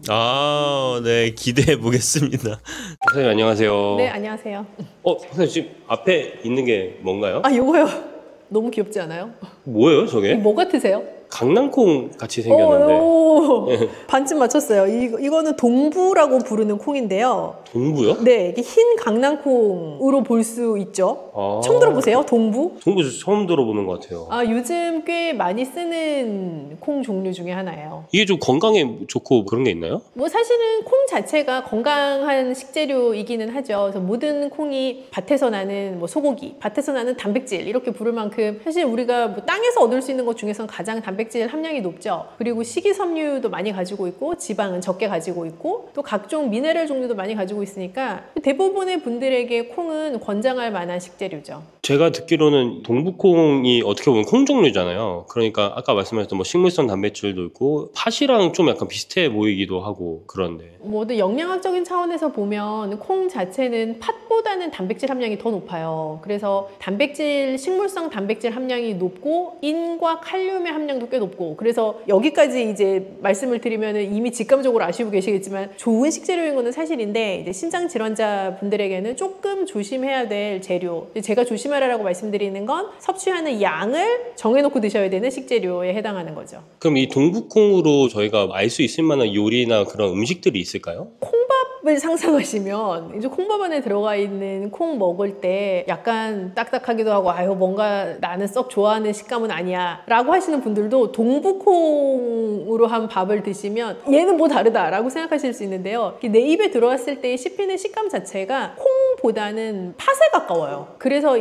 네, 기대해 보겠습니다. 선생님 안녕하세요. 네, 안녕하세요. 선생님 지금 앞에 있는 게 뭔가요? 요거요. 너무 귀엽지 않아요? 뭐예요, 저게? 뭐 같으세요? 강낭콩 같이 생겼는데. 반쯤 맞췄어요. 이거는 동부라고 부르는 콩인데요. 동부요? 네, 이게 흰 강낭콩으로 볼 수 있죠. 처음 들어보세요? 동부? 동부 처음 들어보는 것 같아요. 요즘 꽤 많이 쓰는 콩 종류 중에 하나예요. 이게 좀 건강에 좋고 그런 게 있나요? 뭐 사실은 콩 자체가 건강한 식재료이기는 하죠. 그래서 모든 콩이 밭에서 나는 뭐 소고기, 밭에서 나는 단백질 이렇게 부를 만큼 사실 우리가 뭐 땅에서 얻을 수 있는 것 중에서는 가장 단백질 함량이 높죠. 그리고 식이섬유도 많이 가지고 있고 지방은 적게 가지고 있고 또 각종 미네랄 종류도 많이 가지고 있으니까 대부분의 분들에게 콩은 권장할 만한 식재료죠. 제가 듣기로는 동부콩이 어떻게 보면 콩 종류잖아요. 그러니까 아까 말씀하셨던 뭐 식물성 단백질도 있고 팥이랑 좀 약간 비슷해 보이기도 하고 그런데 모두 영양학적인 차원에서 보면 콩 자체는 팥보다는 단백질 함량이 더 높아요. 그래서 식물성 단백질 함량이 높고 인과 칼륨의 함량도 꽤 높고, 그래서 여기까지 이제 말씀을 드리면 이미 직감적으로 아시고 계시겠지만 좋은 식재료인 거는 사실인데, 이제 심장 질환자 분들에게는 조금 조심해야 될 재료, 제가 조심하라고 말씀드리는 건 섭취하는 양을 정해놓고 드셔야 되는 식재료에 해당하는 거죠. 그럼 이 동부콩으로 저희가 알 수 있을 만한 요리나 그런 음식들이 있을까요? 콩밥을 상상하시면 이제 콩밥 안에 들어가 있는 콩 먹을 때 약간 딱딱하기도 하고 뭔가 나는 썩 좋아하는 식감은 아니야 라고 하시는 분들도 동부콩으로 한 밥을 드시면 얘는 뭐 다르다 라고 생각하실 수 있는데요. 내 입에 들어왔을 때 씹히는 식감 자체가 콩보다는 팥에 가까워요. 그래서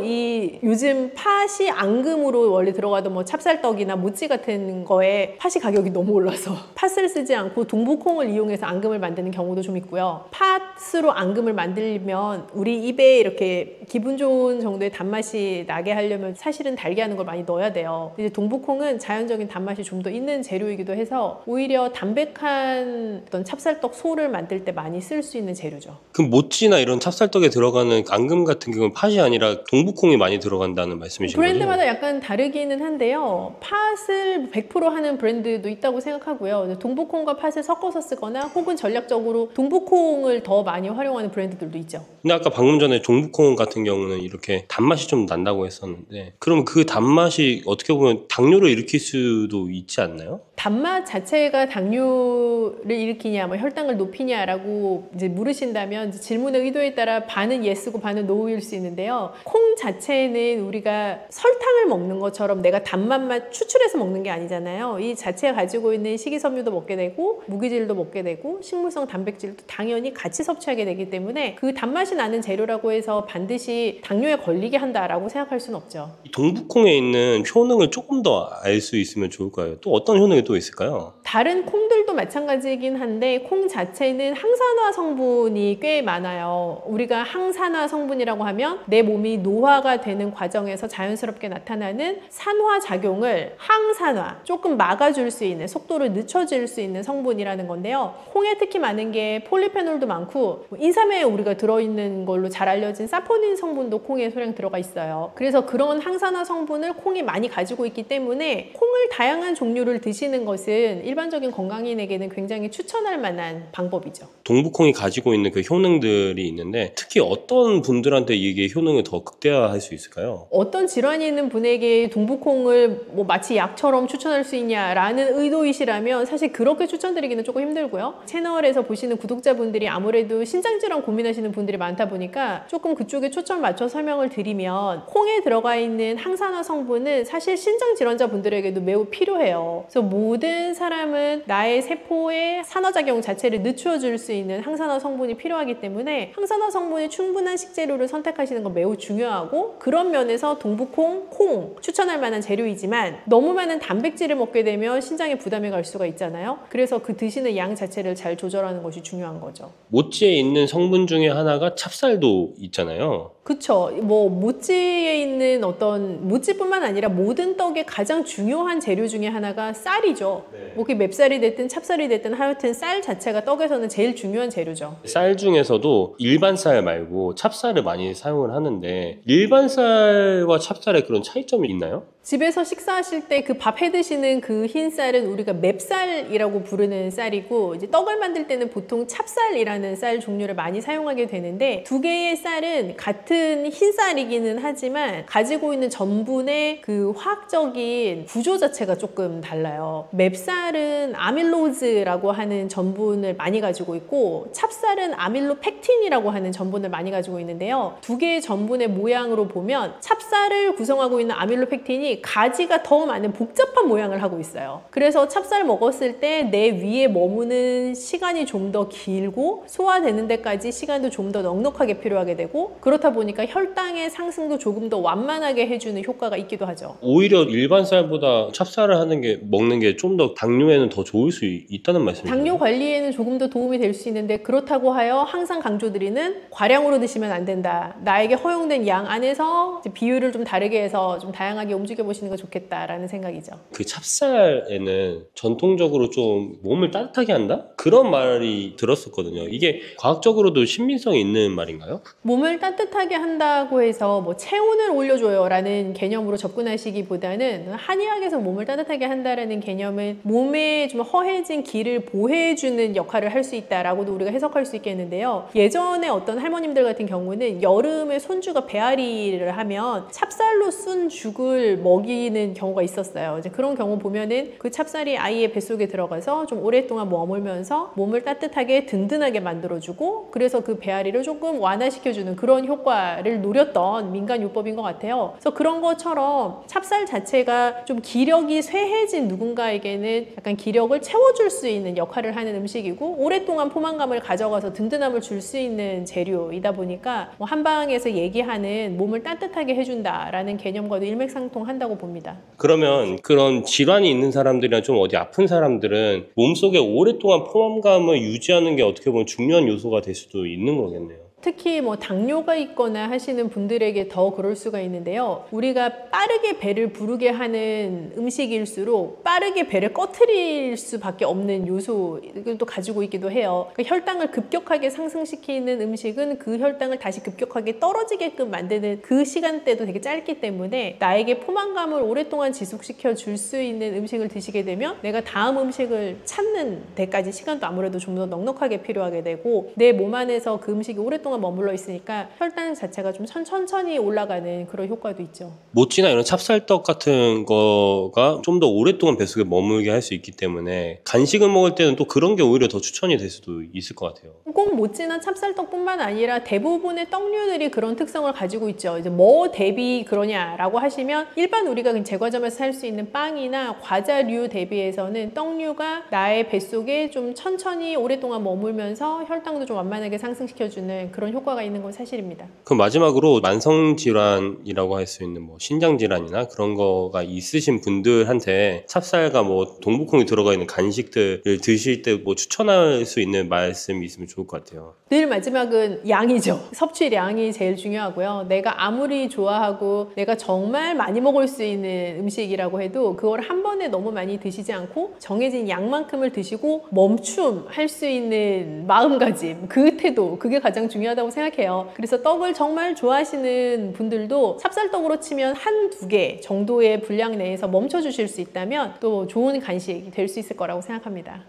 요즘 팥이 앙금으로 원래 들어가던 뭐 찹쌀떡이나 모찌 같은 거에 팥이 가격이 너무 올라서 팥을 쓰지 않고 동부콩을 이용해서 앙금을 만드는 경우도 좀 있고요. 팥으로 앙금을 만들면 우리 입에 이렇게 기분 좋은 정도의 단맛이 나게 하려면 사실은 달게 하는 걸 많이 넣어야 돼요. 이제 동부콩은 자연적인 단맛이 좀 더 있는 재료이기도 해서 오히려 담백한 어떤 찹쌀떡 소를 만들 때 많이 쓸 수 있는 재료죠. 그럼 모찌나 이런 찹쌀떡에 들어가는 앙금 같은 경우는 팥이 아니라 동부콩이 많이 들어간다는 말씀이신 거죠? 브랜드마다 약간 다르기는 한데요. 팥을 100% 하는 브랜드도 있다고 생각하고요. 동부콩과 팥을 섞어서 쓰거나 혹은 전략적으로 동부콩을 더 많이 활용하는 브랜드들도 있죠. 근데 아까 방금 전에 동부콩 같은 경우는 이렇게 단맛이 좀 난다고 했었는데, 그럼 그 단맛이 어떻게 보면 당뇨를 일으킬 수도 있지 않나요? 단맛 자체가 당뇨를 일으키냐, 뭐 혈당을 높이냐라고 이제 물으신다면 질문의 의도에 따라 반은 예스고 반은 노일 수 있는데요. 콩 자체는 우리가 설탕을 먹는 것처럼 내가 단맛만 추출해서 먹는 게 아니잖아요. 이 자체가 가지고 있는 식이섬유도 먹게 되고 무기질도 먹게 되고 식물성 단백질도 당연히 같이 섭취하게 되기 때문에 그 단맛이 나는 재료라고 해서 반드시 당뇨에 걸리게 한다라고 생각할 수는 없죠. 동북콩에 있는 효능을 조금 더 알 수 있으면 좋을까요? 또 어떤 효능이 또 있을까요? 다른 콩들도 마찬가지이긴 한데 콩 자체는 항산화 성분이 꽤 많아요. 우리가 항산화 성분이라고 하면 내 몸이 노화가 되는 과정에서 자연스럽게 나타나는 산화 작용을 항산화, 조금 막아줄 수 있는, 속도를 늦춰줄 수 있는 성분이라는 건데요. 콩에 특히 많은 게 폴리페놀도 많고 인삼에 우리가 들어있는 걸로 잘 알려진 사포닌 성분도 콩에 소량 들어가 있어요. 그래서 그런 항산화 성분을 콩이 많이 가지고 있기 때문에 콩을 다양한 종류를 드시는 것은 일반적인 건강인에게는 굉장히 추천할 만한 방법이죠. 동북콩이 가지고 있는 그 효능들이 있는데 특히 어떤 분들한테 이게 효능을 더 극대화할 수 있을까요? 어떤 질환이 있는 분에게 동북콩을 뭐 마치 약처럼 추천할 수 있냐라는 의도이시라면 사실 그렇게 추천드리기는 조금 힘들고요. 채널에서 보시는 구독자분들이 아무래도 신장질환 고민하시는 분들이 많다 보니까 조금 그쪽에 초점을 맞춰 설명을 드리면 콩에 들어가 있는 항산화 성분은 사실 신장질환자분들에게도 매우 필요해요. 그래서 모든 사람은 나의 세포의 산화작용 자체를 늦춰줄 수 있는 항산화 성분이 필요하기 때문에 항산화 성분이 충분한 식재료를 선택하시는 건 매우 중요하고 그런 면에서 동북콩, 콩 추천할 만한 재료이지만 너무 많은 단백질을 먹게 되면 신장에 부담이 갈 수가 있잖아요. 그래서 그 드시는 양 자체를 잘 조절하는 것이 중요한 거죠. 모찌에 있는 성분 중에 하나가 찹쌀도 있잖아요. 그쵸. 뭐 모찌에 있는 어떤 모찌뿐만 아니라 모든 떡의 가장 중요한 재료 중에 하나가 쌀이죠. 뭐 그게 맵쌀이 됐든 찹쌀이 됐든 하여튼 쌀 자체가 떡에서는 제일 중요한 재료죠. 쌀 중에서도 일반 쌀 말고 찹쌀을 많이 사용을 하는데 일반 쌀과 찹쌀에 그런 차이점이 있나요? 집에서 식사하실 때 그 밥 해 드시는 그 흰 쌀은 우리가 맵쌀이라고 부르는 쌀이고 이제 떡을 만들 때는 보통 찹쌀이라는 쌀 종류를 많이 사용하게 되는데 두 개의 쌀은 같은 흰 쌀이기는 하지만 가지고 있는 전분의 그 화학적인 구조 자체가 조금 달라요. 맵쌀은 아밀로즈라고 하는 전분을 많이 가지고 있고 찹쌀은 아밀로펙틴이라고 하는 전분을 많이 가지고 있는데요. 두 개의 전분의 모양으로 보면 찹쌀을 구성하고 있는 아밀로펙틴이 가지가 더 많은 복잡한 모양을 하고 있어요. 그래서 찹쌀 먹었을 때 내 위에 머무는 시간이 좀 더 길고 소화되는 데까지 시간도 좀 더 넉넉하게 필요하게 되고 그렇다 보니까 혈당의 상승도 조금 더 완만하게 해주는 효과가 있기도 하죠. 오히려 일반 쌀보다 찹쌀을 먹는 게 좀 더 당뇨에는 더 좋을 수 있다는 말씀이죠. 당뇨 관리에는 조금 더 도움이 될 수 있는데 그렇다고 하여 항상 강조드리는 과량으로 드시면 안 된다. 나에게 허용된 양 안에서 비율을 좀 다르게 해서 좀 다양하게 움직여 보시는 게 좋겠다라는 생각이죠. 그 찹쌀에는 전통적으로 좀 몸을 따뜻하게 한다? 그런 말이 들었었거든요. 이게 과학적으로도 신빙성이 있는 말인가요? 몸을 따뜻하게 한다고 해서 뭐 체온을 올려줘요 라는 개념으로 접근하시기보다는 한의학에서 몸을 따뜻하게 한다라는 개념은 몸에 좀 허해진 기를 보호해주는 역할을 할 수 있다라고도 우리가 해석할 수 있겠는데요. 예전에 어떤 할머님들 같은 경우는 여름에 손주가 배앓이를 하면 찹쌀로 쓴 죽을 먹이는 경우가 있었어요. 이제 그런 경우 보면은 그 찹쌀이 아이의 뱃속에 들어가서 좀 오랫동안 머물면서 몸을 따뜻하게 든든하게 만들어주고 그래서 그 배앓이를 조금 완화시켜주는 그런 효과를 노렸던 민간요법인 것 같아요. 그래서 그런 것처럼 찹쌀 자체가 좀 기력이 쇠해진 누군가에게는 약간 기력을 채워줄 수 있는 역할을 하는 음식이고 오랫동안 포만감을 가져가서 든든함을 줄 수 있는 재료이다 보니까 뭐 한방에서 얘기하는 몸을 따뜻하게 해준다라는 개념과도 일맥상통한다고 봅니다. 그러면 그런 질환이 있는 사람들이나 좀 어디 아픈 사람들은 몸속에 오랫동안 포만감을 유지하는 게 어떻게 보면 중요한 요소가 될 수도 있는 거겠네요. 특히 뭐 당뇨가 있거나 하시는 분들에게 더 그럴 수가 있는데요. 우리가 빠르게 배를 부르게 하는 음식일수록 빠르게 배를 꺼트릴 수밖에 없는 요소를 또 가지고 있기도 해요. 그러니까 혈당을 급격하게 상승시키는 음식은 그 혈당을 다시 급격하게 떨어지게끔 만드는 그 시간대도 되게 짧기 때문에 나에게 포만감을 오랫동안 지속시켜 줄 수 있는 음식을 드시게 되면 내가 다음 음식을 찾는 데까지 시간도 아무래도 좀 더 넉넉하게 필요하게 되고 내 몸 안에서 그 음식이 오랫동안 오랫동안 머물러 있으니까 혈당 자체가 좀 천천히 올라가는 그런 효과도 있죠. 모찌나 이런 찹쌀떡 같은 거가 좀 더 오랫동안 뱃속에 머물게 할 수 있기 때문에 간식을 먹을 때는 또 그런 게 오히려 더 추천이 될 수도 있을 것 같아요. 꼭 모찌나 찹쌀떡뿐만 아니라 대부분의 떡류들이 그런 특성을 가지고 있죠. 이제 뭐 대비 그러냐라고 하시면 일반 우리가 그냥 제과점에서 살 수 있는 빵이나 과자류 대비해서는 떡류가 나의 뱃속에 좀 천천히 오랫동안 머물면서 혈당도 좀 완만하게 상승시켜주는 그런 효과가 있는 건 사실입니다. 그럼 마지막으로 만성질환이라고 할 수 있는 뭐 신장질환이나 그런 거가 있으신 분들한테 찹쌀과 뭐 동북콩이 들어가 있는 간식들을 드실 때 뭐 추천할 수 있는 말씀이 있으면 좋을 것 같아요. 늘 마지막은 양이죠. 섭취량이 제일 중요하고요. 내가 아무리 좋아하고 내가 정말 많이 먹을 수 있는 음식이라고 해도 그걸 한 번에 너무 많이 드시지 않고 정해진 양만큼을 드시고 멈춤할 수 있는 마음가짐, 그 태도, 그게 가장 중요하다고 생각해요. 그래서 떡을 정말 좋아하시는 분들도 찹쌀떡으로 치면 한두 개 정도의 분량 내에서 멈춰주실 수 있다면 또 좋은 간식이 될 수 있을 거라고 생각합니다.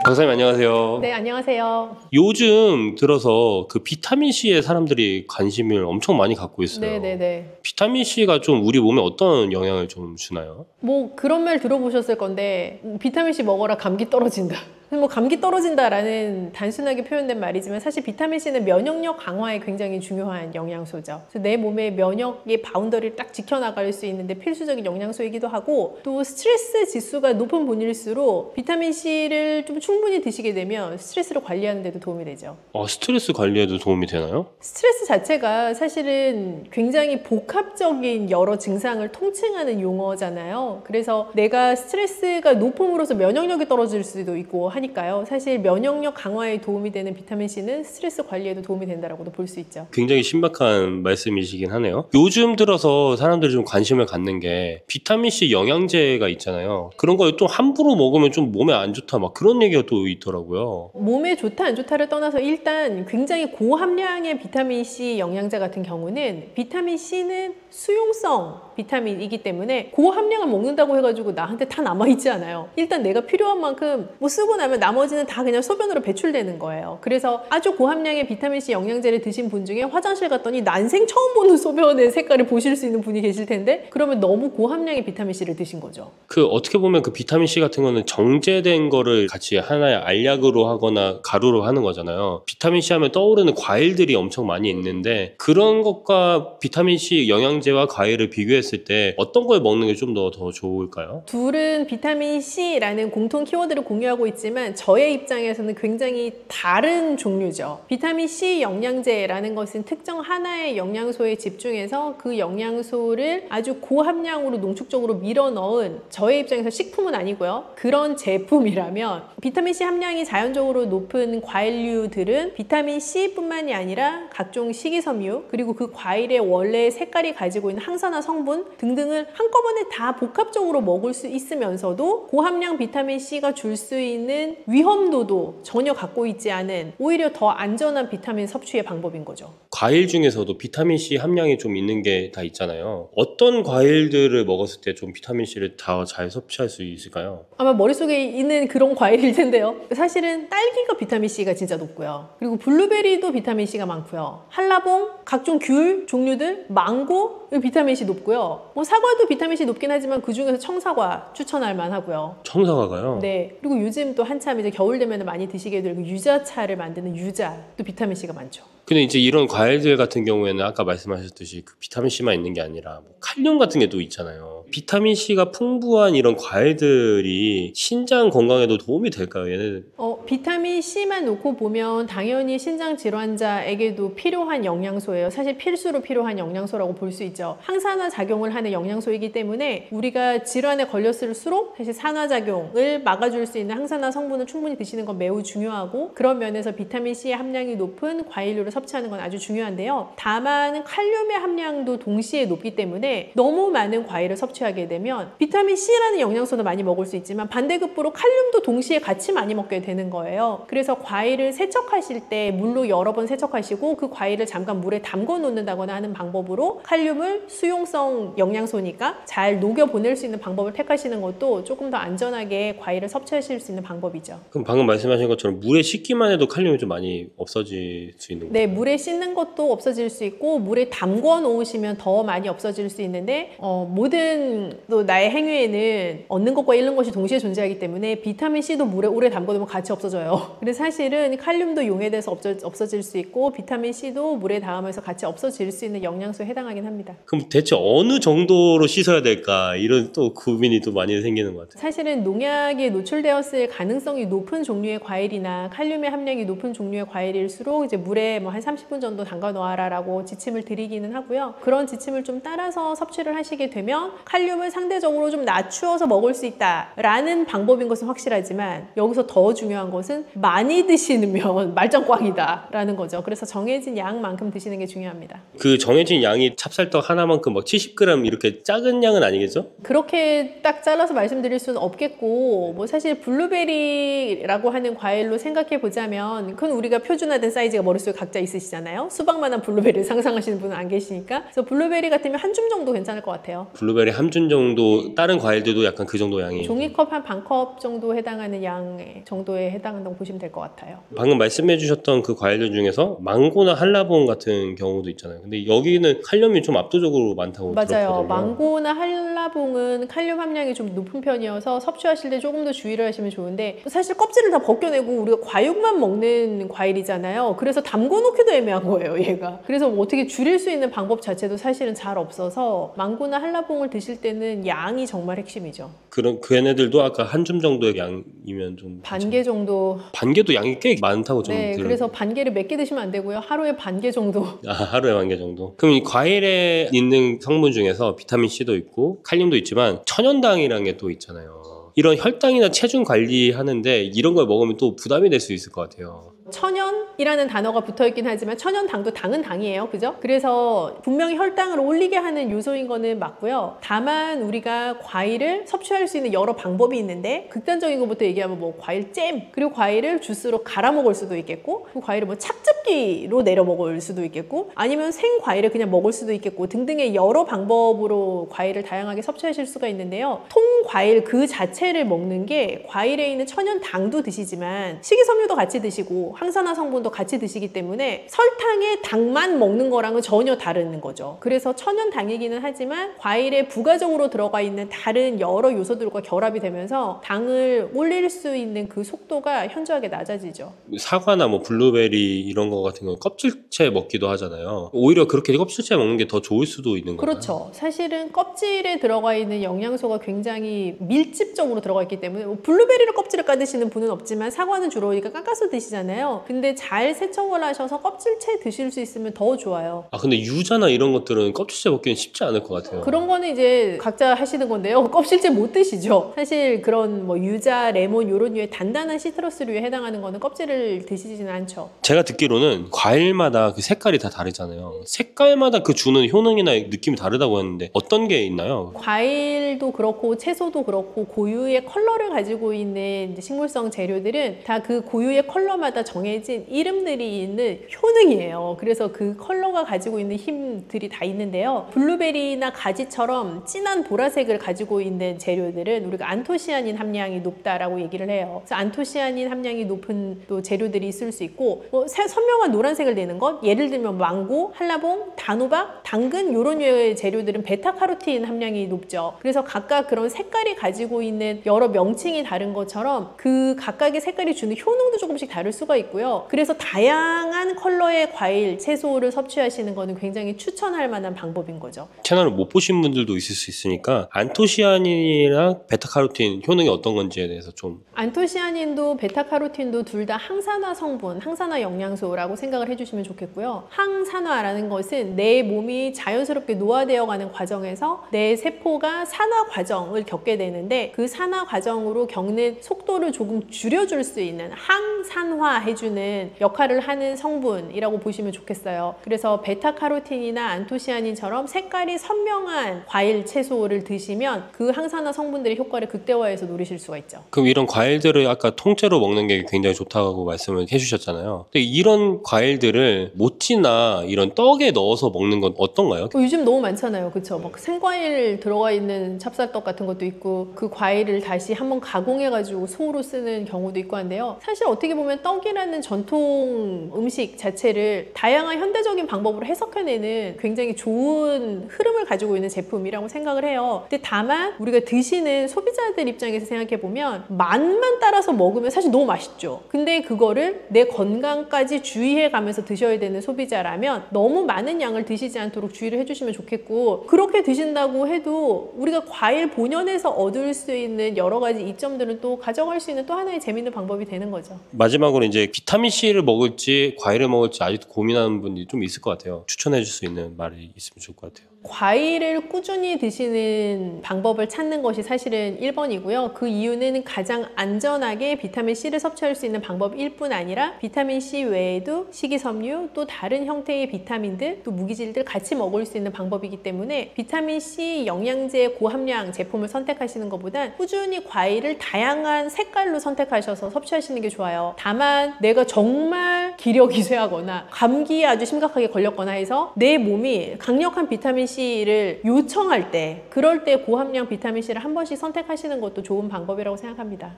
박사님 안녕하세요. 네, 안녕하세요. 요즘 들어서 그 비타민C에 사람들이 관심을 엄청 많이 갖고 있어요. 네네네. 비타민C가 좀 우리 몸에 어떤 영향을 좀 주나요? 뭐 그런 말 들어보셨을 건데 비타민C 먹어라 감기 떨어진다. 뭐 감기 떨어진다라는 단순하게 표현된 말이지만 사실 비타민C는 면역력 강화에 굉장히 중요한 영양소죠. 그래서 내 몸의 면역의 바운더리를 딱 지켜나갈 수 있는데 필수적인 영양소이기도 하고 또 스트레스 지수가 높은 분일수록 비타민C를 좀 충분히 드시게 되면 스트레스를 관리하는 데도 도움이 되죠. 스트레스 관리에도 도움이 되나요? 스트레스 자체가 사실은 굉장히 복합적인 여러 증상을 통칭하는 용어잖아요. 그래서 내가 스트레스가 높음으로써 면역력이 떨어질 수도 있고 하니까요. 사실 면역력 강화에 도움이 되는 비타민C는 스트레스 관리에도 도움이 된다고도 볼 수 있죠. 굉장히 신박한 말씀이시긴 하네요. 요즘 들어서 사람들이 좀 관심을 갖는 게 비타민C 영양제가 있잖아요. 그런 걸 또 함부로 먹으면 좀 몸에 안 좋다 막 그런 얘기가 또 있더라고요. 몸에 좋다 안 좋다를 떠나서 일단 굉장히 고함량의 비타민C 영양제 같은 경우는 비타민C는 수용성 비타민이기 때문에 고함량을 먹는다고 해가지고 나한테 다 남아있지 않아요. 일단 내가 필요한 만큼 뭐 쓰고 나면 나머지는 다 그냥 소변으로 배출되는 거예요. 그래서 아주 고함량의 비타민C 영양제를 드신 분 중에 화장실 갔더니 난생 처음 보는 소변의 색깔을 보실 수 있는 분이 계실 텐데 그러면 너무 고함량의 비타민C를 드신 거죠. 어떻게 보면 그 비타민C 같은 거는 정제된 거를 같이 하나의 알약으로 하거나 가루로 하는 거잖아요. 비타민C 하면 떠오르는 과일들이 엄청 많이 있는데 그런 것과 비타민C 영양제와 과일을 비교했을 때 어떤 걸 먹는 게 좀 더 좋을까요? 둘은 비타민C라는 공통 키워드를 공유하고 있지만 저의 입장에서는 굉장히 다른 종류죠. 비타민C 영양제라는 것은 특정 하나의 영양소에 집중해서 그 영양소를 아주 고함량으로 농축적으로 밀어 넣은 저의 입장에서 식품은 아니고요. 그런 제품이라면 비타민C 함량이 자연적으로 높은 과일류들은 비타민C뿐만이 아니라 각종 식이섬유 그리고 그 과일의 원래 색깔이 가지고 있는 항산화 성분 등등을 한꺼번에 다 복합적으로 먹을 수 있으면서도 고함량 비타민C가 줄 수 있는 위험도도 전혀 갖고 있지 않은 오히려 더 안전한 비타민 섭취의 방법인 거죠. 과일 중에서도 비타민C 함량이 좀 있는 게 다 있잖아요. 어떤 과일들을 먹었을 때 좀 비타민C를 더 잘 섭취할 수 있을까요? 아마 머릿속에 있는 그런 과일일 텐데요. 사실은 딸기가 비타민C가 진짜 높고요. 그리고 블루베리도 비타민C가 많고요. 한라봉, 각종 귤 종류들, 망고 비타민C 높고요. 뭐 사과도 비타민C 높긴 하지만 그 중에서 청사과 추천할 만하고요. 청사과가요? 네. 그리고 요즘 또 한참 이제 겨울 되면 많이 드시게 될 유자차를 만드는 유자도 비타민C가 많죠. 근데 이제 이런 과일들 같은 경우에는 아까 말씀하셨듯이 그 비타민C만 있는 게 아니라 뭐 칼륨 같은 게 또 있잖아요. 비타민C가 풍부한 이런 과일들이 신장 건강에도 도움이 될까요, 얘네들? 비타민C만 놓고 보면 당연히 신장 질환자에게도 필요한 영양소예요. 사실 필수로 필요한 영양소라고 볼 수 있죠. 항산화 작용을 하는 영양소이기 때문에 우리가 질환에 걸렸을수록 사실 산화작용을 막아줄 수 있는 항산화 성분을 충분히 드시는 건 매우 중요하고 그런 면에서 비타민C의 함량이 높은 과일류를 섭취하는 건 아주 중요한데요. 다만 칼륨의 함량도 동시에 높기 때문에 너무 많은 과일을 섭취하게 되면 비타민C라는 영양소도 많이 먹을 수 있지만 반대급부로 칼륨도 동시에 같이 많이 먹게 되는 거예요. 그래서 과일을 세척하실 때 물로 여러 번 세척하시고 그 과일을 잠깐 물에 담궈 놓는다거나 하는 방법으로 칼륨을 수용성 영양소니까 잘 녹여 보낼 수 있는 방법을 택하시는 것도 조금 더 안전하게 과일을 섭취하실 수 있는 방법이죠. 그럼 방금 말씀하신 것처럼 물에 씻기만 해도 칼륨이 좀 많이 없어질 수 있는 거예요? 네, 물에 씻는 것도 없어질 수 있고 물에 담궈 놓으시면 더 많이 없어질 수 있는데 모든 또 나의 행위에는 얻는 것과 잃는 것이 동시에 존재하기 때문에 비타민 C도 물에 오래 담궈 놓으면 같이 없어져요. 그래서 사실은 칼륨도 용해돼서 없어질 수 있고 비타민 C도 물에 닿으면서 같이 없어질 수 있는 영양소에 해당하긴 합니다. 그럼 대체 어느 정도로 씻어야 될까? 이런 또 고민이 또 많이 생기는 것 같아요. 사실은 농약에 노출되었을 가능성이 높은 종류의 과일이나 칼륨의 함량이 높은 종류의 과일일수록 이제 물에 뭐 한 30분 정도 담가 놓아라라고 지침을 드리기는 하고요. 그런 지침을 좀 따라서 섭취를 하시게 되면 칼륨을 상대적으로 좀 낮추어서 먹을 수 있다라는 방법인 것은 확실하지만 여기서 더 중요한 것은 많이 드시면 말짱꽝이다라는 거죠. 그래서 정해진 양만큼 드시는 게 중요합니다. 그 정해진 양이 찹쌀떡 하나만큼 막 70g 이렇게 작은 양은 아니겠죠? 그렇게 딱 잘라서 말씀드릴 수는 없겠고 뭐 사실 블루베리라고 하는 과일로 생각해 보자면 그건 우리가 표준화된 사이즈가 머릿속에 각자 있으시잖아요. 수박만한 블루베리를 상상하시는 분은 안 계시니까 그래서 블루베리 같으면 한 줌 정도 괜찮을 것 같아요. 블루베리 한 줌 정도 다른 과일들도 약간 그 정도 양이 종이컵 한 반컵 정도 해당하는 양 정도에 해당한다고 보시면 될 것 같아요. 방금 말씀해 주셨던 그 과일들 중에서 망고나 한라봉 같은 경우도 있잖아요. 근데 여기는 칼륨이 좀 압도적으로 많다고 맞아요. 들었거든요. 망고나 한라봉은 칼륨 함량이 좀 높은 편이어서 섭취하실 때 조금 더 주의를 하시면 좋은데 사실 껍질을 다 벗겨내고 우리가 과육만 먹는 과일이잖아요. 그래서 담궈놓기도 애매한 거예요, 얘가. 그래서 뭐 어떻게 줄일 수 있는 방법 자체도 사실은 잘 없어서 망고나 한라봉을 드실 때는 양이 정말 핵심이죠. 그런 그 얘네들도 아까 한 줌 정도의 양이면 좀 반 개 정도. 반개도 양이 꽤 많다고 저는 네, 그래서 반 개를 몇 개 드시면 안 되고요. 하루에 반 개 정도. 하루에 반 개 정도. 그럼 이 과일에 있는 성분 중에서 비타민 C도 있고 칼륨도 있지만 천연당이라는 게 또 있잖아요. 이런 혈당이나 체중 관리하는데 이런 걸 먹으면 또 부담이 될 수 있을 것 같아요. 천연이라는 단어가 붙어있긴 하지만 천연당도 당은 당이에요. 그죠? 그래서 분명히 혈당을 올리게 하는 요소인 거는 맞고요. 다만 우리가 과일을 섭취할 수 있는 여러 방법이 있는데 극단적인 것부터 얘기하면 뭐 과일 잼 그리고 과일을 주스로 갈아 먹을 수도 있겠고 그 과일을 뭐 착즙기로 내려 먹을 수도 있겠고 아니면 생 과일을 그냥 먹을 수도 있겠고 등등의 여러 방법으로 과일을 다양하게 섭취하실 수가 있는데요. 통 과일 그 자체를 먹는 게 과일에 있는 천연당도 드시지만 식이섬유도 같이 드시고 항산화 성분도 같이 드시기 때문에 설탕에 당만 먹는 거랑은 전혀 다른 거죠. 그래서 천연당이기는 하지만 과일에 부가적으로 들어가 있는 다른 여러 요소들과 결합이 되면서 당을 올릴 수 있는 그 속도가 현저하게 낮아지죠. 사과나 뭐 블루베리 이런 거 같은 거 껍질째 먹기도 하잖아요. 오히려 그렇게 껍질째 먹는 게 더 좋을 수도 있는 거예요. 그렇죠. 사실은 껍질에 들어가 있는 영양소가 굉장히 밀집적으로 들어가 있기 때문에 뭐 블루베리를 껍질을 까드시는 분은 없지만 사과는 주로 우리가 깎아서 드시잖아요. 근데 잘 세척을 하셔서 껍질째 드실 수 있으면 더 좋아요. 근데 유자나 이런 것들은 껍질째 먹기는 쉽지 않을 것 같아요. 그런 거는 이제 각자 하시는 건데요. 껍질째 못 드시죠. 사실 그런 뭐 유자, 레몬 이런 류의 단단한 시트러스류에 해당하는 거는 껍질을 드시지는 않죠. 제가 듣기로는 과일마다 그 색깔이 다 다르잖아요. 색깔마다 그 주는 효능이나 느낌이 다르다고 했는데 어떤 게 있나요? 과일도 그렇고 채소도 그렇고 고유의 컬러를 가지고 있는 이제 식물성 재료들은 다 그 고유의 컬러마다 정해진 이름들이 있는 효능이에요. 그래서 그 컬러가 가지고 있는 힘들이 다 있는데요. 블루베리나 가지처럼 진한 보라색을 가지고 있는 재료들은 우리가 안토시아닌 함량이 높다라고 얘기를 해요. 그래서 안토시아닌 함량이 높은 또 재료들이 있을 수 있고 뭐 선명한 노란색을 내는 것 예를 들면 망고, 한라봉, 단호박, 당근 이런 류의 재료들은 베타카로틴 함량이 높죠. 그래서 각각 그런 색깔이 가지고 있는 여러 명칭이 다른 것처럼 그 각각의 색깔이 주는 효능도 조금씩 다를 수가 있고요. 그래서 다양한 컬러의 과일, 채소를 섭취하시는 것은 굉장히 추천할 만한 방법인 거죠. 채널을 못 보신 분들도 있을 수 있으니까 안토시아닌이랑 베타카로틴 효능이 어떤 건지에 대해서 좀. 안토시아닌도 베타카로틴도 둘 다 항산화 성분, 항산화 영양소라고 생각을 해주시면 좋겠고요. 항산화라는 것은 내 몸이 자연스럽게 노화되어가는 과정에서 내 세포가 산화 과정을 겪게 되는데 그 산화 과정으로 겪는 속도를 조금 줄여줄 수 있는 항산화해주는 역할을 하는 성분이라고 보시면 좋겠어요. 그래서 베타카로틴이나 안토시아닌처럼 색깔이 선명한 과일, 채소를 드시면 그 항산화 성분들의 효과를 극대화해서 누리실 수가 있죠. 그럼 이런 과일들을 아까 통째로 먹는 게 굉장히 좋다고 말씀을 해주셨잖아요. 근데 이런 과일들을 모찌나 이런 떡에 넣어서 먹는 건 어떤가요? 요즘 너무 많잖아요. 그쵸? 막 생과일 들어가 있는 찹쌀떡 같은 것도 있고 그 과일을 다시 한번 가공해가지고 송으로 쓰는 경우도 있고 한데요. 사실 어떻게 보면 보면 떡이라는 전통 음식 자체를 다양한 현대적인 방법으로 해석해내는 굉장히 좋은 흐름을 가지고 있는 제품이라고 생각을 해요. 근데 다만 우리가 드시는 소비자들 입장에서 생각해보면 맛만 따라서 먹으면 사실 너무 맛있죠. 근데 그거를 내 건강까지 주의해 가면서 드셔야 되는 소비자라면 너무 많은 양을 드시지 않도록 주의를 해주시면 좋겠고, 그렇게 드신다고 해도 우리가 과일 본연에서 얻을 수 있는 여러 가지 이점들은 또 가져갈 수 있는 또 하나의 재밌는 방법이 되는 거죠. 마지막으로 이제 비타민C를 먹을지 과일을 먹을지 아직도 고민하는 분들이 좀 있을 것 같아요. 추천해 줄 수 있는 말이 있으면 좋을 것 같아요. 과일을 꾸준히 드시는 방법을 찾는 것이 사실은 1번이고요. 그 이유는 가장 안전하게 비타민C를 섭취할 수 있는 방법일 뿐 아니라 비타민C 외에도 식이섬유, 또 다른 형태의 비타민들, 또 무기질들 같이 먹을 수 있는 방법이기 때문에 비타민C 영양제 고함량 제품을 선택하시는 것보단 꾸준히 과일을 다양한 색깔로 선택하셔서 섭취하시는 게 좋아요. 다만 내가 정말 기력이 쇠하거나 감기에 아주 심각하게 걸렸거나 해서 내 몸이 강력한 비타민C를 요청할 때, 그럴 때 고함량 비타민C를 한 번씩 선택하시는 것도 좋은 방법이라고 생각합니다.